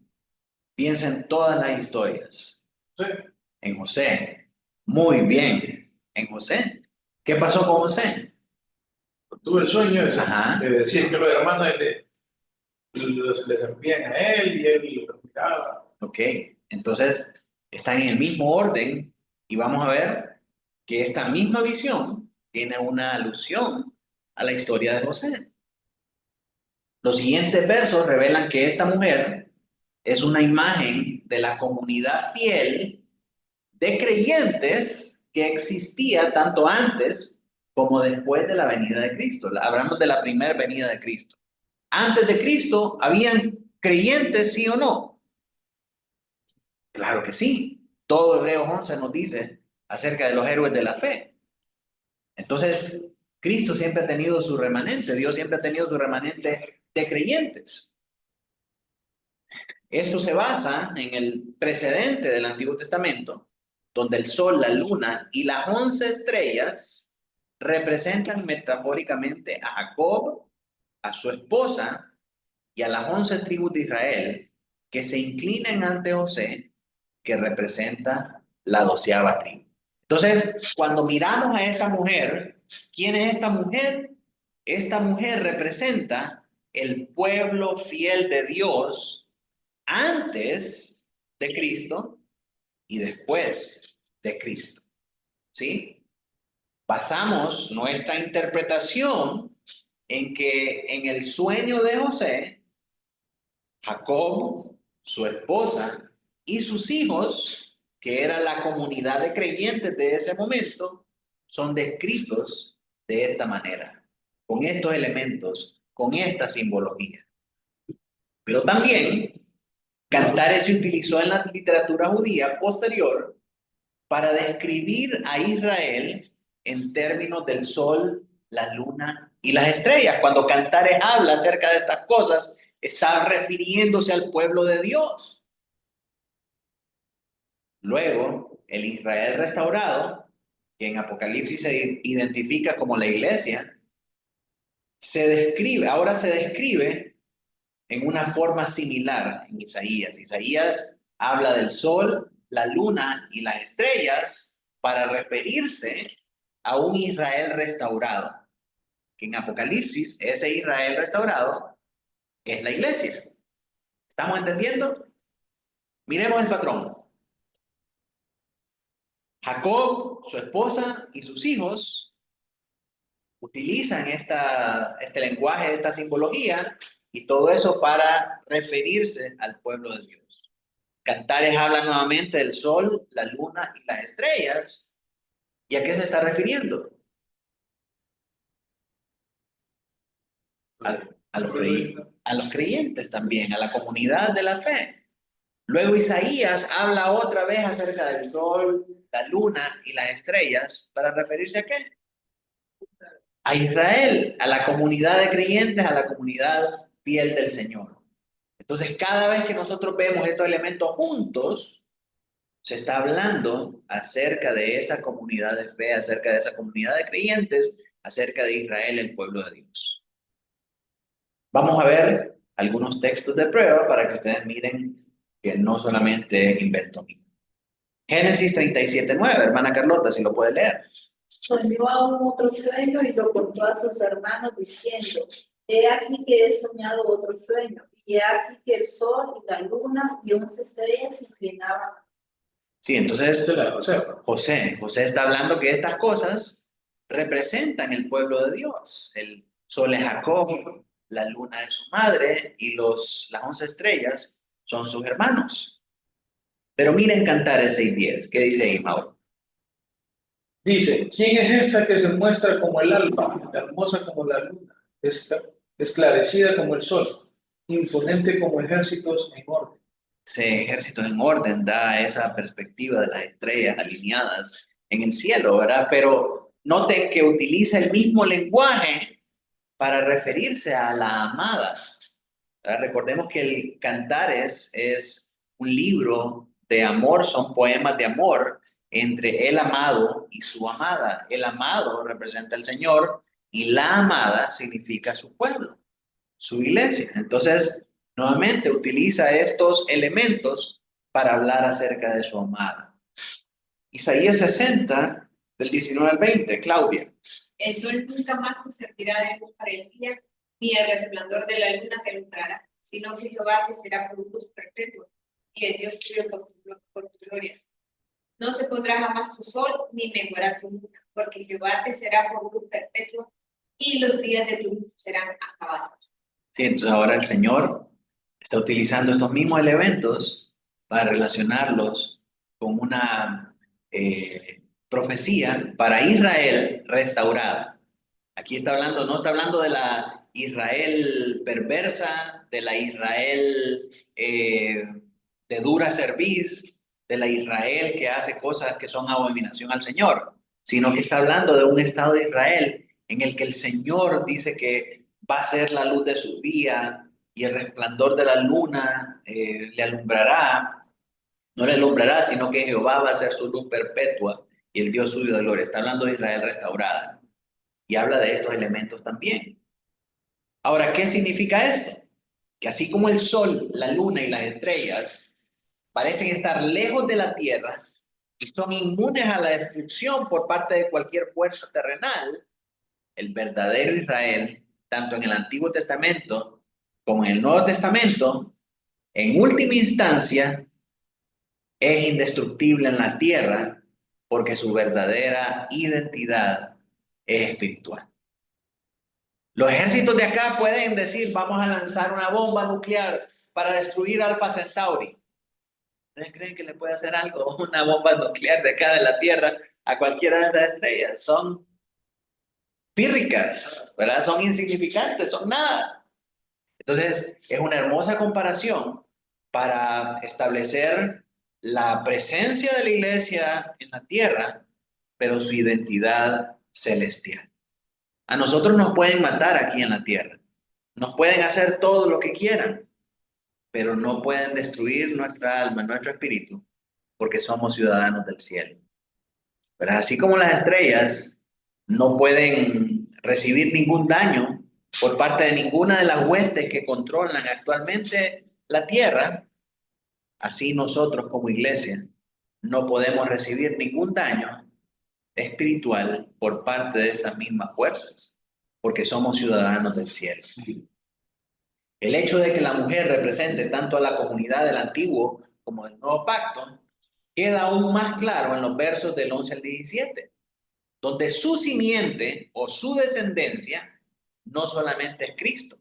Piensa en todas las historias. Sí. En José. Muy bien. En José. ¿Qué pasó con José? Tuve el sueño Ajá. de decir que los hermanos le servían a él y él lo practicaba. Ok. Entonces, están en el mismo orden y vamos a ver que esta misma visión tiene una alusión a la historia de José. Los siguientes versos revelan que esta mujer es una imagen de la comunidad fiel de creyentes que existía tanto antes como después de la venida de Cristo. Hablamos de la primera venida de Cristo. Antes de Cristo, ¿habían creyentes, sí o no? Claro que sí. Todo Hebreos 11 nos dice acerca de los héroes de la fe. Entonces, Cristo siempre ha tenido su remanente, Dios siempre ha tenido su remanente de creyentes. Esto se basa en el precedente del Antiguo Testamento, donde el sol, la luna y las 11 estrellas representan metafóricamente a Jacob, a su esposa y a las 11 tribus de Israel que se inclinan ante José, que representa la 12ª tribu. Entonces, cuando miramos a esta mujer, ¿quién es esta mujer? Esta mujer representa el pueblo fiel de Dios antes de Cristo y después de Cristo. ¿Sí? Basamos nuestra interpretación en que en el sueño de José, Jacob, su esposa y sus hijos, que era la comunidad de creyentes de ese momento, son descritos de esta manera, con estos elementos, con esta simbología. Pero también Cantares se utilizó en la literatura judía posterior para describir a Israel en términos del sol, la luna y las estrellas. Cuando Cantares habla acerca de estas cosas, está refiriéndose al pueblo de Dios. Luego, el Israel restaurado, que en Apocalipsis se identifica como la iglesia, ahora se describe en una forma similar en Isaías. Isaías habla del sol, la luna y las estrellas para referirse a un Israel restaurado. Que en Apocalipsis, ese Israel restaurado es la iglesia. ¿Estamos entendiendo? Miremos el patrón. Jacob, su esposa y sus hijos utilizan este lenguaje, esta simbología y todo eso para referirse al pueblo de Dios. Cantares habla nuevamente del sol, la luna y las estrellas. ¿Y a qué se está refiriendo? A los creyentes también, a la comunidad de la fe. Luego Isaías habla otra vez acerca del sol, la luna y las estrellas. ¿Para referirse a qué? A Israel, a la comunidad de creyentes, a la comunidad fiel del Señor. Entonces, cada vez que nosotros vemos estos elementos juntos, se está hablando acerca de esa comunidad de fe, acerca de esa comunidad de creyentes, acerca de Israel, el pueblo de Dios. Vamos a ver algunos textos de prueba para que ustedes miren que no solamente es invento mío. Génesis 37:9, hermana Carlota, si lo puede leer. Soñó aún otro sueño y lo contó a sus hermanos diciendo: he aquí que he soñado otro sueño, y he aquí que el sol y la luna y 11 estrellas se inclinaban. Sí, entonces José está hablando que estas cosas representan el pueblo de Dios. El sol es Jacob, la luna es su madre y las 11 estrellas son sus hermanos. Pero miren Cantares 6:10, ¿qué dice ahí, Mauro? Dice: ¿quién es esta que se muestra como el alba, hermosa como la luna, esclarecida como el sol, imponente como ejércitos en orden? Ese ejército en orden da esa perspectiva de las estrellas alineadas en el cielo, ¿verdad? Pero noten que utiliza el mismo lenguaje para referirse a la amada. ¿Verdad? Recordemos que el Cantares es un libro de amor, son poemas de amor entre el amado y su amada. El amado representa al Señor y la amada significa su pueblo, su iglesia. Entonces, nuevamente utiliza estos elementos para hablar acerca de su amada. Isaías 60, del 19 al 20, Claudia. El sol nunca más te servirá de luz para el día, ni el resplandor de la luna te alumbrará, sino que Jehová te será por luz perpetua, y el Dios tuyo por tu gloria. No se pondrá jamás tu sol, ni menguará tu luna, porque Jehová te será por luz perpetua, y los días de tu luz serán acabados. Sí, entonces ahora el Señor está utilizando estos mismos elementos para relacionarlos con una profecía para Israel restaurada. Aquí está hablando, no está hablando de la Israel perversa, de la Israel de dura cerviz, de la Israel que hace cosas que son abominación al Señor, sino que está hablando de un estado de Israel en el que el Señor dice que va a ser la luz de su día y el resplandor de la luna le alumbrará. No le alumbrará, sino que Jehová va a ser su luz perpetua y el Dios suyo de gloria. Está hablando de Israel restaurada. Y habla de estos elementos también. Ahora, ¿qué significa esto? Que así como el sol, la luna y las estrellas parecen estar lejos de la tierra y son inmunes a la destrucción por parte de cualquier fuerza terrenal, el verdadero Israel, tanto en el Antiguo Testamento como en el Nuevo Testamento, en última instancia, es indestructible en la tierra porque su verdadera identidad es espiritual. Los ejércitos de acá pueden decir: vamos a lanzar una bomba nuclear para destruir Alpha Centauri. ¿Ustedes creen que le puede hacer algo una bomba nuclear de acá de la Tierra a cualquiera de estas estrellas? Son pírricas, ¿verdad? Son insignificantes, son nada. Entonces, es una hermosa comparación para establecer la presencia de la iglesia en la tierra, pero su identidad celestial. A nosotros nos pueden matar aquí en la tierra, nos pueden hacer todo lo que quieran, pero no pueden destruir nuestra alma, nuestro espíritu, porque somos ciudadanos del cielo. Pero así como las estrellas no pueden recibir ningún daño por parte de ninguna de las huestes que controlan actualmente la tierra, así nosotros como iglesia no podemos recibir ningún daño espiritual por parte de estas mismas fuerzas, porque somos ciudadanos del cielo. El hecho de que la mujer represente tanto a la comunidad del antiguo como del nuevo pacto queda aún más claro en los versos del 11 al 17, donde su simiente o su descendencia no solamente es Cristo,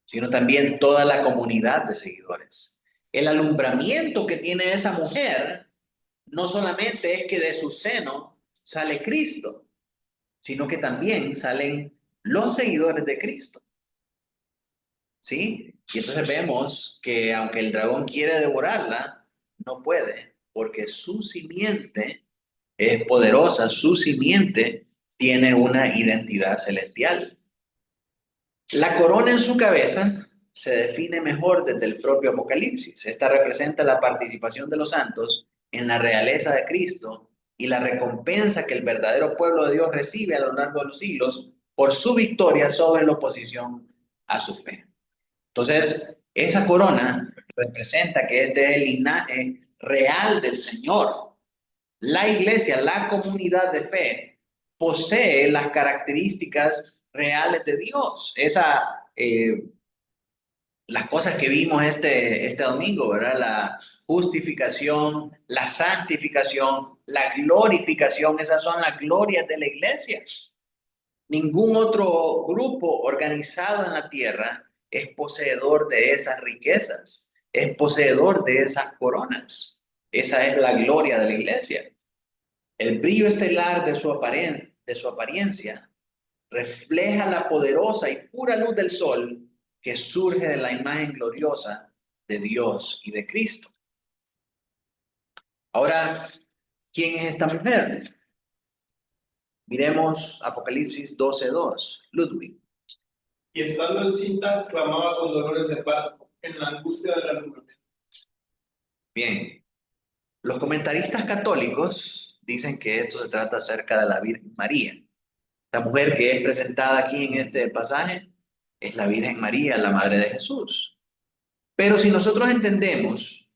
sino también toda la comunidad de seguidores. El alumbramiento que tiene esa mujer no solamente es que de su seno sale Cristo, sino que también salen los seguidores de Cristo. ¿Sí? Y entonces vemos que aunque el dragón quiere devorarla, no puede, porque su simiente es poderosa, su simiente tiene una identidad celestial. La corona en su cabeza se define mejor desde el propio Apocalipsis. Esta representa la participación de los santos en la realeza de Cristo y la recompensa que el verdadero pueblo de Dios recibe a lo largo de los siglos por su victoria sobre la oposición a su fe. Entonces, esa corona representa que este es el linaje real del Señor. La iglesia, la comunidad de fe, posee las características reales de Dios. Las cosas que vimos este domingo, ¿verdad? La justificación, la santificación, la glorificación, esas son las glorias de la iglesia. Ningún otro grupo organizado en la tierra es poseedor de esas riquezas, es poseedor de esas coronas. Esa es la gloria de la iglesia. El brillo estelar de su apariencia refleja la poderosa y pura luz del sol que surge de la imagen gloriosa de Dios y de Cristo. Ahora, ¿quién es esta mujer? Miremos Apocalipsis 12:2, Ludwig. Y estando encinta, clamaba con dolores de parto, en la angustia del alumbramiento. Bien, los comentaristas católicos dicen que esto se trata acerca de la Virgen María. La mujer que es presentada aquí en este pasaje es la Virgen María, la Madre de Jesús. Pero si nosotros entendemos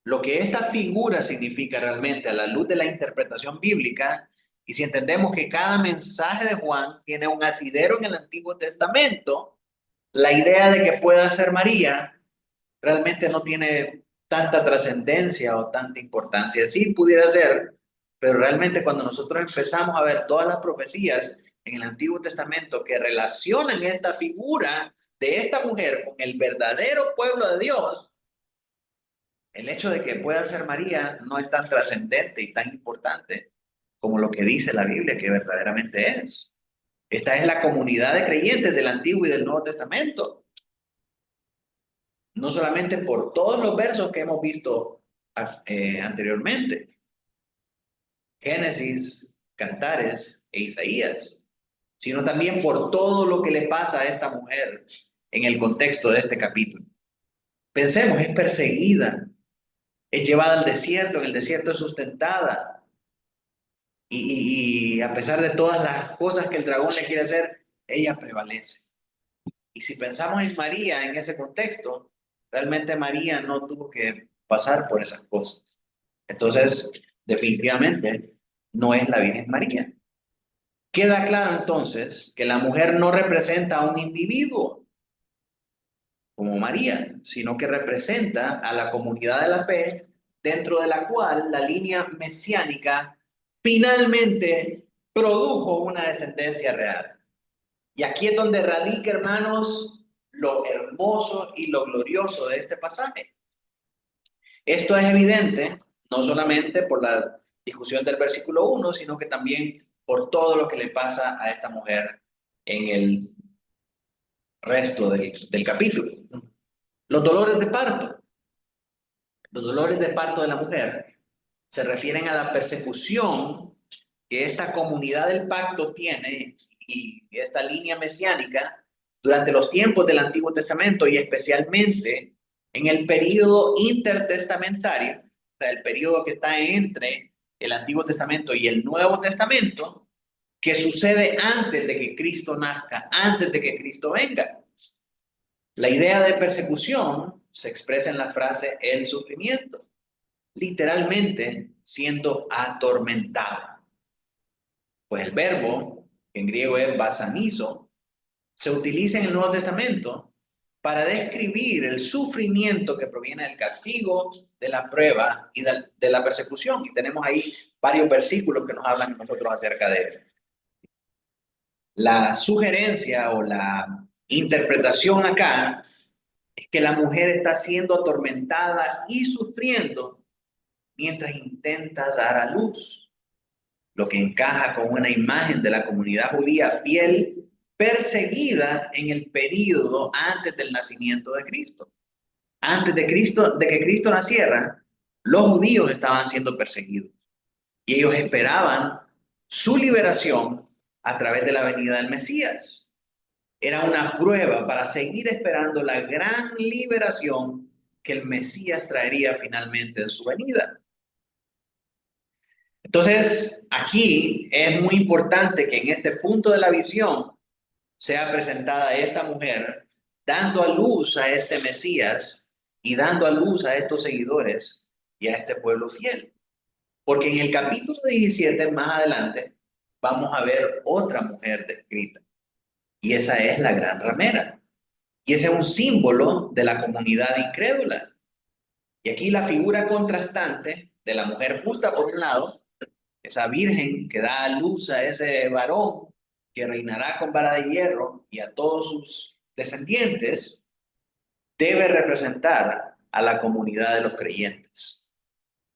lo que esta figura significa realmente a la luz de la interpretación bíblica, y si entendemos que cada mensaje de Juan tiene un asidero en el Antiguo Testamento, la idea de que pueda ser María realmente no tiene tanta trascendencia o tanta importancia. Sí pudiera ser, pero realmente cuando nosotros empezamos a ver todas las profecías en el Antiguo Testamento que relacionan esta figura de esta mujer con el verdadero pueblo de Dios, el hecho de que pueda ser María no es tan trascendente y tan importante como lo que dice la Biblia que verdaderamente es. Esta es la comunidad de creyentes del Antiguo y del Nuevo Testamento. No solamente por todos los versos que hemos visto anteriormente. Génesis, Cantares e Isaías, sino también por todo lo que le pasa a esta mujer en el contexto de este capítulo. Pensemos, es perseguida, es llevada al desierto, en el desierto es sustentada, y a pesar de todas las cosas que el dragón le quiere hacer, ella prevalece. Y si pensamos en María en ese contexto, realmente María no tuvo que pasar por esas cosas. Entonces, definitivamente, no es la Virgen María. Queda claro entonces que la mujer no representa a un individuo como María, sino que representa a la comunidad de la fe, dentro de la cual la línea mesiánica finalmente produjo una descendencia real. Y aquí es donde radica, hermanos, lo hermoso y lo glorioso de este pasaje. Esto es evidente no solamente por la discusión del versículo 1, sino que también por todo lo que le pasa a esta mujer en el resto del capítulo. Los dolores de parto. Los dolores de parto de la mujer se refieren a la persecución que esta comunidad del pacto tiene y esta línea mesiánica durante los tiempos del Antiguo Testamento y especialmente en el período intertestamentario, o sea, el período que está entre el Antiguo Testamento y el Nuevo Testamento, que sucede antes de que Cristo nazca, antes de que Cristo venga. La idea de persecución se expresa en la frase el sufrimiento, literalmente siendo atormentado. Pues el verbo, que en griego es basanizo, se utiliza en el Nuevo Testamento para describir el sufrimiento que proviene del castigo, de la prueba y de la persecución. Y tenemos ahí varios versículos que nos hablan a nosotros acerca de eso. La sugerencia o la interpretación acá es que la mujer está siendo atormentada y sufriendo mientras intenta dar a luz, lo que encaja con una imagen de la comunidad judía fiel perseguida en el período antes del nacimiento de Cristo. Antes de que Cristo naciera, los judíos estaban siendo perseguidos y ellos esperaban su liberación a través de la venida del Mesías. Era una prueba para seguir esperando la gran liberación que el Mesías traería finalmente en su venida. Entonces, aquí es muy importante que en este punto de la visión sea presentada esta mujer dando a luz a este Mesías y dando a luz a estos seguidores y a este pueblo fiel. Porque en el capítulo 17, más adelante, vamos a ver otra mujer descrita. Y esa es la gran ramera. Y ese es un símbolo de la comunidad incrédula. Y aquí la figura contrastante de la mujer justa por un lado, esa virgen que da a luz a ese varón que reinará con vara de hierro y a todos sus descendientes, debe representar a la comunidad de los creyentes.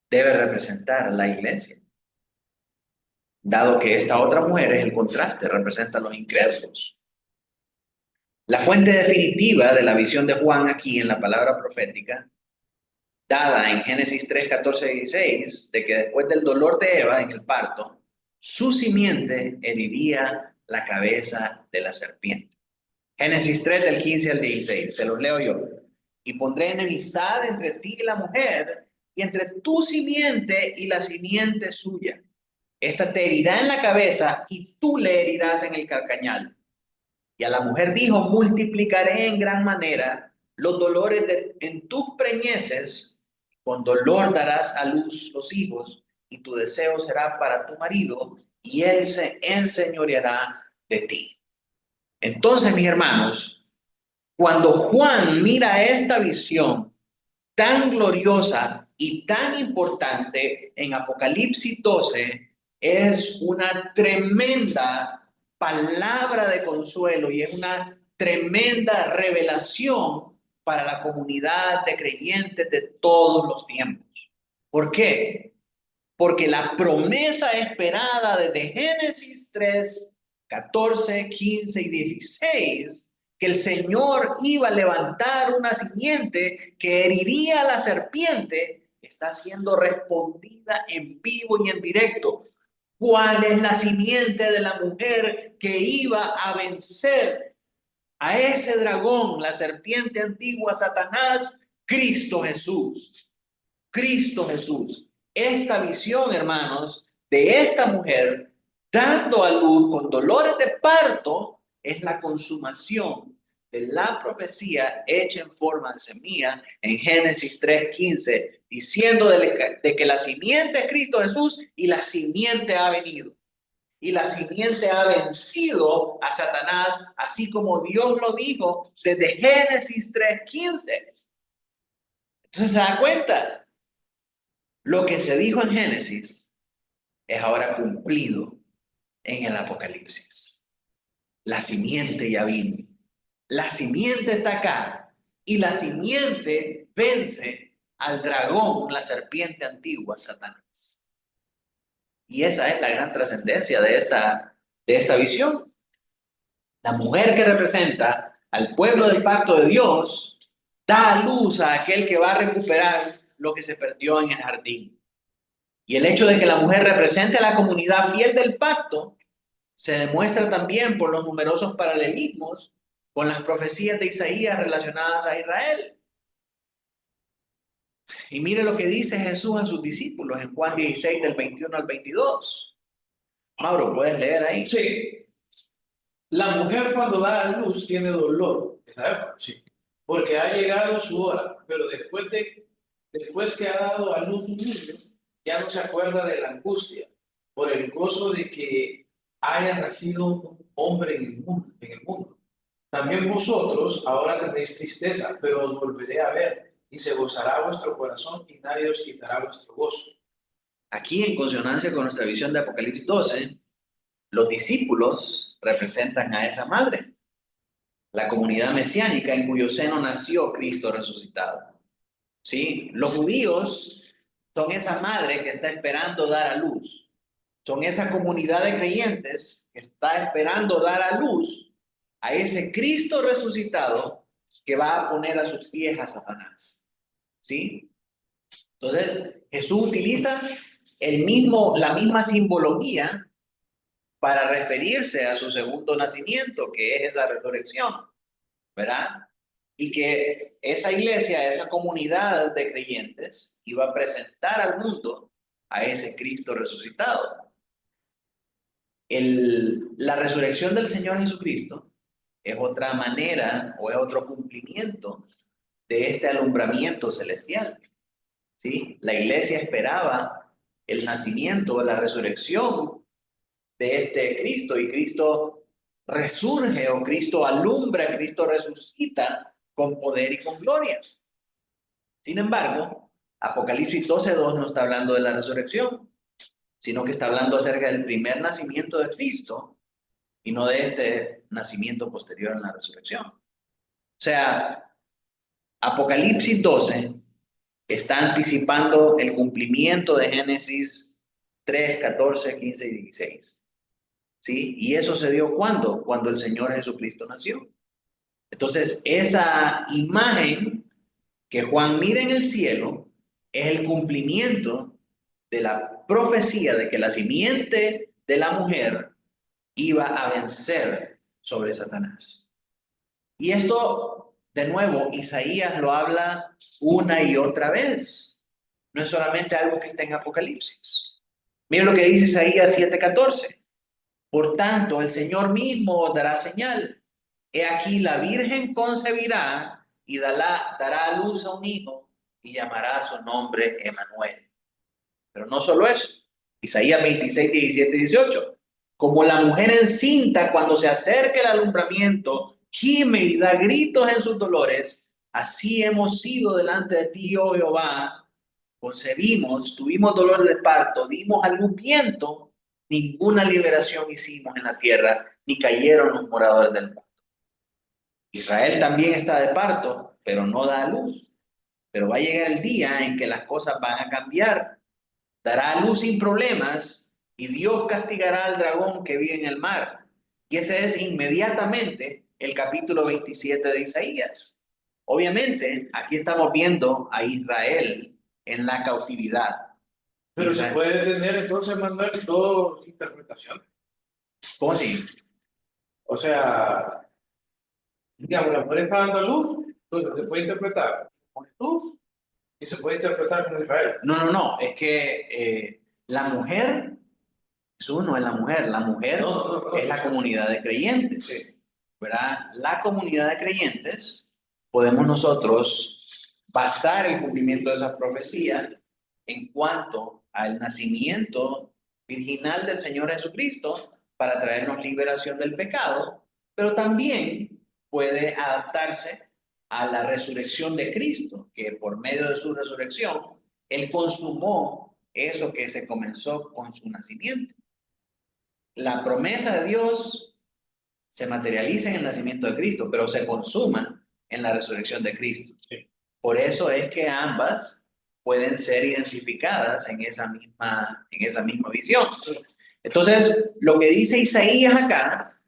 Debe representar a la iglesia. Dado que esta otra mujer es el contraste, representa a los incrédulos. La fuente definitiva de la visión de Juan aquí en la palabra profética, dada en Génesis 3, 14 y 16, de que después del dolor de Eva en el parto, su simiente heriría la cabeza de la serpiente. Génesis 3 del 15 al 16, se los leo yo. Y pondré enemistad entre ti y la mujer, y entre tu simiente y la simiente suya. Esta te herirá en la cabeza y tú le herirás en el calcañal. Y a la mujer dijo, multiplicaré en gran manera los dolores en tus preñeces, con dolor darás a luz los hijos, y tu deseo será para tu marido, y él se enseñoreará de ti. Entonces, mis hermanos, cuando Juan mira esta visión tan gloriosa y tan importante en Apocalipsis 12, es una tremenda palabra de consuelo y es una tremenda revelación para la comunidad de creyentes de todos los tiempos. ¿Por qué? Porque la promesa esperada desde Génesis 3, 14, 15 y 16, que el Señor iba a levantar una simiente que heriría a la serpiente, está siendo respondida en vivo y en directo. ¿Cuál es la simiente de la mujer que iba a vencer a ese dragón, la serpiente antigua, Satanás? Cristo Jesús. Cristo Jesús. Esta visión, hermanos, de esta mujer dando a luz con dolores de parto es la consumación de la profecía hecha en forma de semilla en Génesis 3:15, diciendo de que la simiente es Cristo Jesús y la simiente ha venido. Y la simiente ha vencido a Satanás, así como Dios lo dijo desde Génesis 3:15. Entonces se da cuenta, lo que se dijo en Génesis es ahora cumplido en el Apocalipsis. La simiente ya vino. La simiente está acá y la simiente vence al dragón, la serpiente antigua, Satanás. Y esa es la gran trascendencia de esta visión. La mujer que representa al pueblo del pacto de Dios, da a luz a aquel que va a recuperar lo que se perdió en el jardín. Y el hecho de que la mujer represente a la comunidad fiel del pacto se demuestra también por los numerosos paralelismos con las profecías de Isaías relacionadas a Israel. Y mire lo que dice Jesús a sus discípulos en Juan 16, del 21 al 22. Mauro, ¿puedes leer ahí? Sí. La mujer cuando da a luz tiene dolor, ¿verdad? Sí. Porque ha llegado su hora, pero después que ha dado a luz un niño, ya no se acuerda de la angustia por el gozo de que haya nacido un hombre en el mundo. También vosotros ahora tenéis tristeza, pero os volveré a ver y se gozará vuestro corazón y nadie os quitará vuestro gozo. Aquí, en consonancia con nuestra visión de Apocalipsis 12, los discípulos representan a esa madre, la comunidad mesiánica en cuyo seno nació Cristo resucitado. ¿Sí? Los judíos son esa madre que está esperando dar a luz. Son esa comunidad de creyentes que está esperando dar a luz a ese Cristo resucitado que va a poner a sus pies a Satanás. ¿Sí? Entonces, Jesús utiliza la misma simbología para referirse a su segundo nacimiento, que es esa resurrección, ¿verdad? Y que esa iglesia, esa comunidad de creyentes, iba a presentar al mundo a ese Cristo resucitado. La resurrección del Señor Jesucristo es otra manera o es otro cumplimiento de este alumbramiento celestial. ¿Sí? La iglesia esperaba el nacimiento, la resurrección de este Cristo, y Cristo resurge, o Cristo alumbra, Cristo resucita con poder y con gloria. Sin embargo, Apocalipsis 12:2 no está hablando de la resurrección, sino que está hablando acerca del primer nacimiento de Cristo y no de este nacimiento posterior a la resurrección. O sea, Apocalipsis 12 está anticipando el cumplimiento de Génesis 3, 14, 15 y 16. ¿Sí? ¿Y eso se dio cuándo? Cuando el Señor Jesucristo nació. Entonces, esa imagen que Juan mira en el cielo es el cumplimiento de la profecía de que la simiente de la mujer iba a vencer sobre Satanás. Y esto, de nuevo, Isaías lo habla una y otra vez. No es solamente algo que está en Apocalipsis. Miren lo que dice Isaías 7:14. Por tanto, el Señor mismo os dará señal. He aquí, la Virgen concebirá y dará a luz a un hijo y llamará su nombre Emmanuel. Pero no solo eso. Isaías 26, 17 y 18. Como la mujer encinta cuando se acerca el alumbramiento, gime y da gritos en sus dolores, así hemos sido delante de ti, oh Jehová. Concebimos, tuvimos dolor de parto, dimos a luz viento, ninguna liberación hicimos en la tierra, ni cayeron los moradores del mundo. Israel también está de parto, pero no da a luz. Pero va a llegar el día en que las cosas van a cambiar. Dará a luz sin problemas y Dios castigará al dragón que vive en el mar. Y ese es inmediatamente el capítulo 27 de Isaías. Obviamente, aquí estamos viendo a Israel en la cautividad. Pero se puede tener entonces, Manuel, dos interpretaciones. ¿Cómo así? O sea, digamos, la mujer está dando a luz, entonces se puede interpretar como Jesús y se puede interpretar como Israel. No, es que la mujer, Jesús no es la mujer es la comunidad de creyentes. Sí. ¿Verdad? La comunidad de creyentes, podemos nosotros basar el cumplimiento de esa profecía en cuanto al nacimiento virginal del Señor Jesucristo para traernos liberación del pecado, pero también puede adaptarse a la resurrección de Cristo, que por medio de su resurrección, Él consumó eso que se comenzó con su nacimiento. La promesa de Dios se materializa en el nacimiento de Cristo, pero se consuma en la resurrección de Cristo. Sí. Por eso es que ambas pueden ser identificadas en esa misma visión. Entonces, lo que dice Isaías acá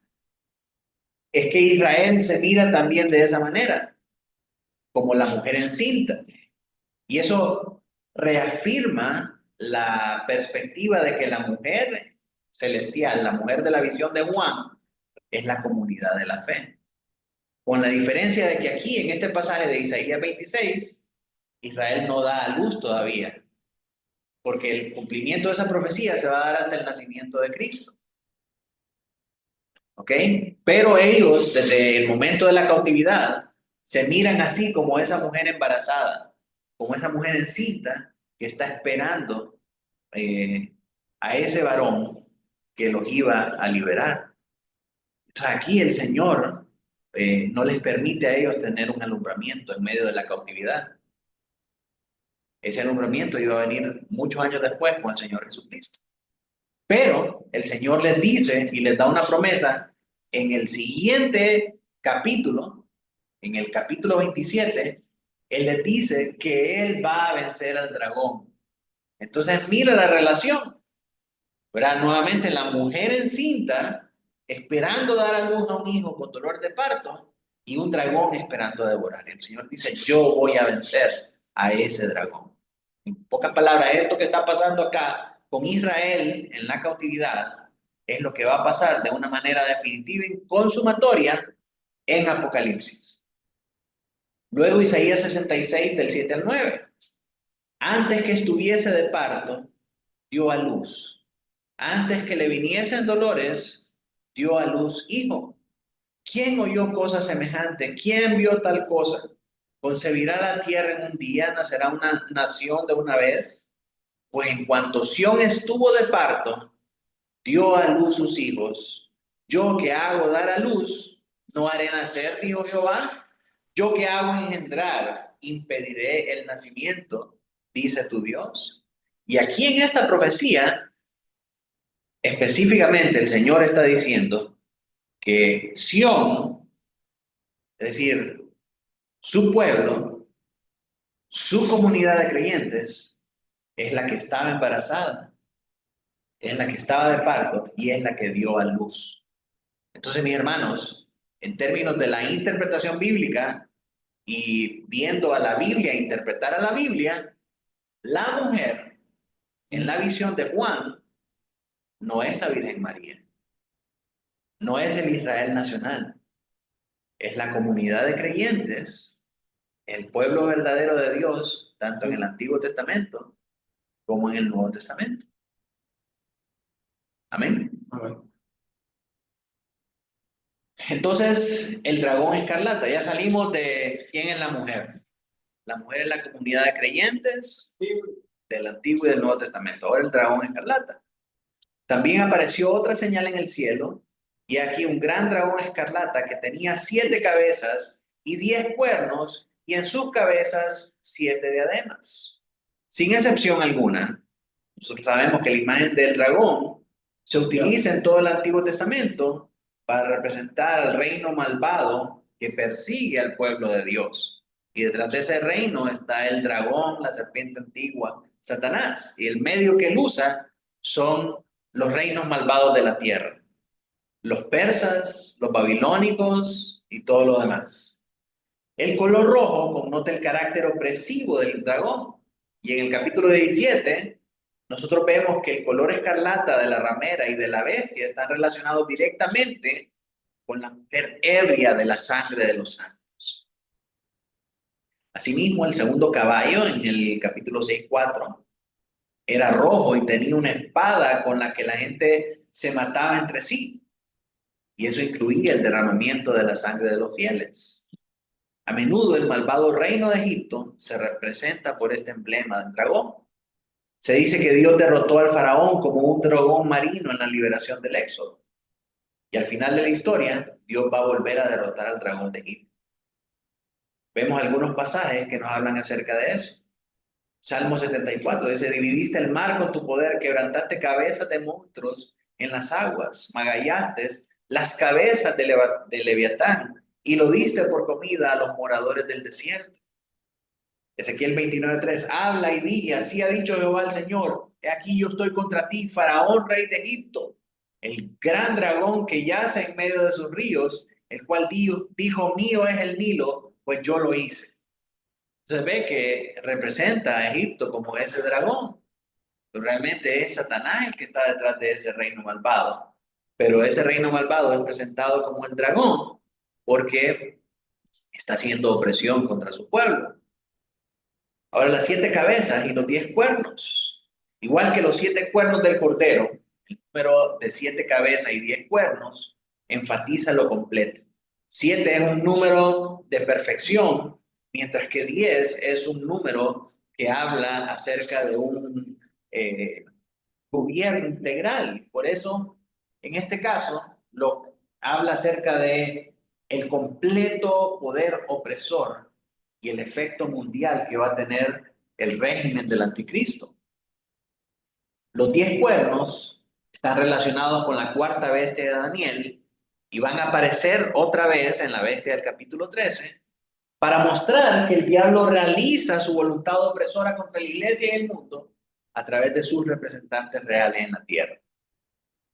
es que Israel se mira también de esa manera, como la mujer encinta. Y eso reafirma la perspectiva de que la mujer celestial, la mujer de la visión de Juan, es la comunidad de la fe. Con la diferencia de que aquí, en este pasaje de Isaías 26, Israel no da a luz todavía, porque el cumplimiento de esa profecía se va a dar hasta el nacimiento de Cristo. ¿Ok? Pero ellos, desde el momento de la cautividad, se miran así como esa mujer embarazada, como esa mujer encinta que está esperando a ese varón que los iba a liberar. Entonces aquí el Señor no les permite a ellos tener un alumbramiento en medio de la cautividad. Ese alumbramiento iba a venir muchos años después con el Señor Jesucristo. Pero el Señor les dice y les da una promesa en el siguiente capítulo, en el capítulo 27, Él les dice que Él va a vencer al dragón. Entonces mira la relación, ¿verdad? Nuevamente la mujer encinta esperando dar a luz a un hijo con dolor de parto y un dragón esperando devorar. El Señor dice, yo voy a vencer a ese dragón. En pocas palabras, esto que está pasando acá con Israel en la cautividad es lo que va a pasar de una manera definitiva y consumatoria en Apocalipsis. Luego Isaías 66 del 7 al 9. Antes que estuviese de parto, dio a luz. Antes que le viniesen dolores, dio a luz hijo. ¿Quién oyó cosa semejante? ¿Quién vio tal cosa? ¿Concebirá la tierra en un día? ¿Nacerá una nación de una vez? Pues en cuanto Sión estuvo de parto, dio a luz sus hijos. Yo que hago dar a luz, no haré nacer, dijo Jehová. Yo que hago engendrar, impediré el nacimiento, dice tu Dios. Y aquí en esta profecía, específicamente el Señor está diciendo que Sión, es decir, su pueblo, su comunidad de creyentes, es la que estaba embarazada, es la que estaba de parto y es la que dio a luz. Entonces, mis hermanos, en términos de la interpretación bíblica y viendo a la Biblia, interpretar a la Biblia, la mujer en la visión de Juan no es la Virgen María, no es el Israel nacional, es la comunidad de creyentes, el pueblo verdadero de Dios, tanto en el Antiguo Testamento como en el Nuevo Testamento. Amén. Entonces, el dragón escarlata, ya salimos de quién es la mujer. La mujer es la comunidad de creyentes del Antiguo y del Nuevo Testamento. Ahora el dragón escarlata. También apareció otra señal en el cielo, y aquí un gran dragón escarlata que tenía 7 cabezas y 10 cuernos, y en sus cabezas 7 diademas. Sin excepción alguna, nosotros sabemos que la imagen del dragón se utiliza en todo el Antiguo Testamento para representar al reino malvado que persigue al pueblo de Dios. Y detrás de ese reino está el dragón, la serpiente antigua, Satanás. Y el medio que él usa son los reinos malvados de la tierra. Los persas, los babilónicos y todo lo demás. El color rojo connota el carácter opresivo del dragón. Y en el capítulo 17, nosotros vemos que el color escarlata de la ramera y de la bestia están relacionados directamente con la mujer ebria de la sangre de los santos. Asimismo, el segundo caballo en el capítulo 6:4 era rojo y tenía una espada con la que la gente se mataba entre sí. Y eso incluía el derramamiento de la sangre de los fieles. A menudo el malvado reino de Egipto se representa por este emblema del dragón. Se dice que Dios derrotó al faraón como un dragón marino en la liberación del Éxodo. Y al final de la historia, Dios va a volver a derrotar al dragón de Egipto. Vemos algunos pasajes que nos hablan acerca de eso. Salmo 74 dice, dividiste el mar con tu poder, quebrantaste cabezas de monstruos en las aguas, magallaste las cabezas de Leviatán y lo diste por comida a los moradores del desierto. Ezequiel 29:3, habla y di, así ha dicho Jehová el Señor, he aquí yo estoy contra ti, Faraón, rey de Egipto, el gran dragón que yace en medio de sus ríos, el cual dijo, mío es el Nilo, pues yo lo hice. Entonces ve que representa a Egipto como ese dragón. Pero realmente es Satanás el que está detrás de ese reino malvado. Pero ese reino malvado es presentado como el dragón porque está haciendo opresión contra su pueblo. Ahora las 7 cabezas y los 10 cuernos. Igual que los 7 cuernos del cordero, el número de 7 cabezas y 10 cuernos enfatiza lo completo. 7 es un número de perfección, mientras que 10 es un número que habla acerca de un gobierno integral. Por eso, en este caso, lo habla acerca de el completo poder opresor y el efecto mundial que va a tener el régimen del anticristo. Los 10 cuernos están relacionados con la 4ª bestia de Daniel y van a aparecer otra vez en la bestia del capítulo 13 para mostrar que el diablo realiza su voluntad opresora contra la iglesia y el mundo a través de sus representantes reales en la tierra.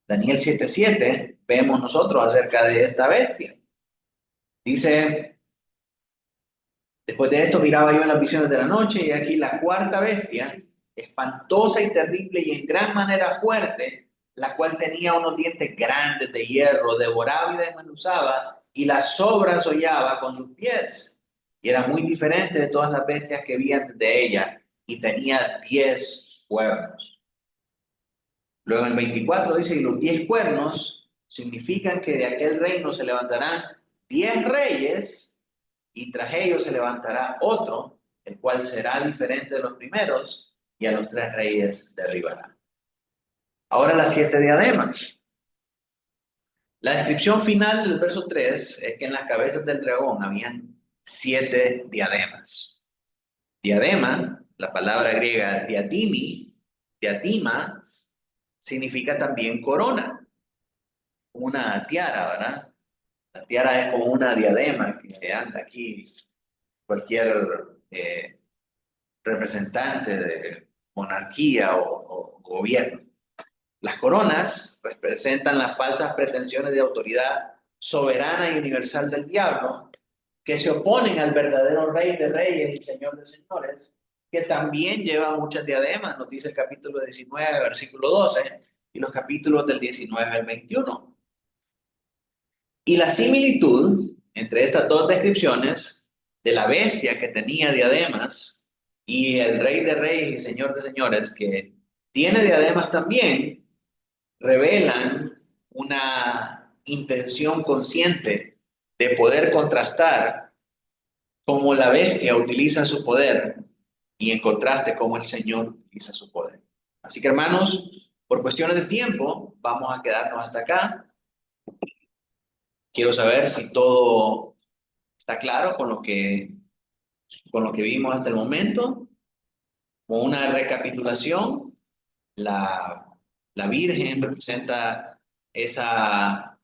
Daniel 7:7 vemos nosotros acerca de esta bestia. Dice, después de esto miraba yo en las visiones de la noche y aquí la 4ª bestia, espantosa y terrible y en gran manera fuerte, la cual tenía unos dientes grandes de hierro, devoraba y desmenuzaba y las sobras hollaba con sus pies. Y era muy diferente de todas las bestias que vi antes de ella y tenía 10 cuernos. Luego en el 24 dice, y los 10 cuernos significan que de aquel reino se levantarán 10 reyes y tras ellos se levantará otro, el cual será diferente de los primeros y a los 3 reyes derribará. Ahora las 7 diademas. La descripción final del verso 3 es que en las cabezas del dragón habían 7 diademas. Diadema, la palabra griega diatima, significa también corona, una tiara, ¿verdad? La tiara es como una diadema que anda aquí cualquier representante de monarquía o gobierno. Las coronas representan las falsas pretensiones de autoridad soberana y universal del diablo que se oponen al verdadero rey de reyes y señor de señores, que también lleva muchas diademas, nos dice el capítulo 19, versículo 12, y los capítulos del 19 al 21. Y la similitud entre estas dos descripciones de la bestia que tenía diademas y el rey de reyes y señor de señores que tiene diademas también, revelan una intención consciente de poder contrastar cómo la bestia utiliza su poder y en contraste cómo el Señor utiliza su poder. Así que hermanos, por cuestiones de tiempo, vamos a quedarnos hasta acá. Quiero saber si todo está claro con lo que vimos hasta el momento. Como una recapitulación, la Virgen representa esa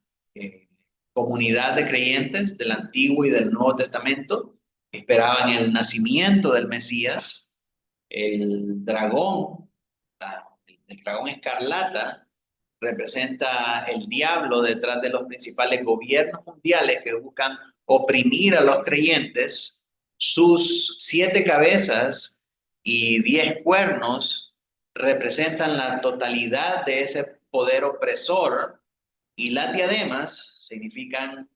comunidad de creyentes del Antiguo y del Nuevo Testamento que esperaban el nacimiento del Mesías. El dragón, el dragón escarlata, representa el diablo detrás de los principales gobiernos mundiales que buscan oprimir a los creyentes. Sus 7 cabezas y 10 cuernos representan la totalidad de ese poder opresor y las diademas significan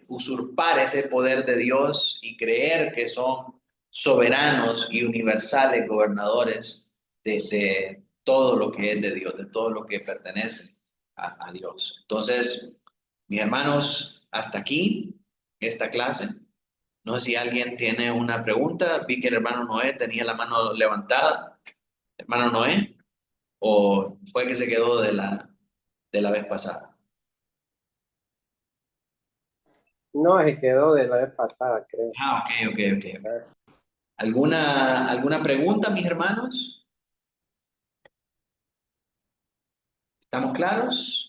usurpar ese poder de Dios y creer que son soberanos y universales gobernadores de todo lo que es de Dios, de todo lo que pertenece a Dios. Entonces, mis hermanos, hasta aquí esta clase. No sé si alguien tiene una pregunta. Vi que el hermano Noé tenía la mano levantada. Hermano Noé, o fue que se quedó de la vez pasada. No, se quedó de la vez pasada, creo. Ok. ¿Alguna pregunta, mis hermanos? ¿Estamos claros?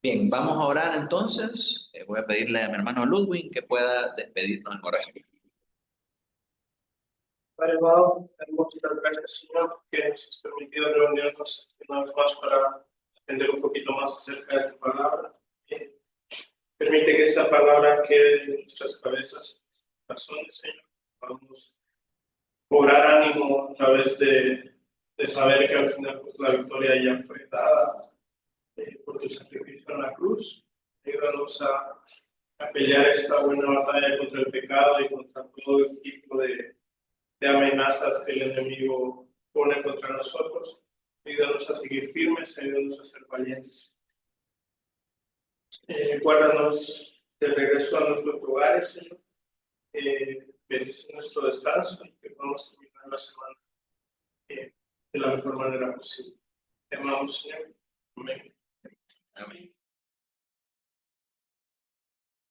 Bien, vamos a orar entonces. Voy a pedirle a mi hermano Ludwig que pueda despedirnos en oración. Padre amado, muchas gracias, Señor, que nos has permitido reunirnos una vez más para aprender un poquito más acerca de tu palabra. Permite que esta palabra quede en nuestras cabezas, corazones, Señor. Vamos a cobrar ánimo a través de saber que al final pues, la victoria ya fue dada por tu sacrificio en la cruz. Ayúdanos a pelear esta buena batalla contra el pecado y contra todo el tipo de amenazas que el enemigo pone contra nosotros. Ayúdanos a seguir firmes, ayúdanos a ser valientes. Guárdanos de regreso a nuestros hogares, Señor. Bendice nuestro descanso y que podamos terminar la semana de la mejor manera posible. Te amamos, Señor.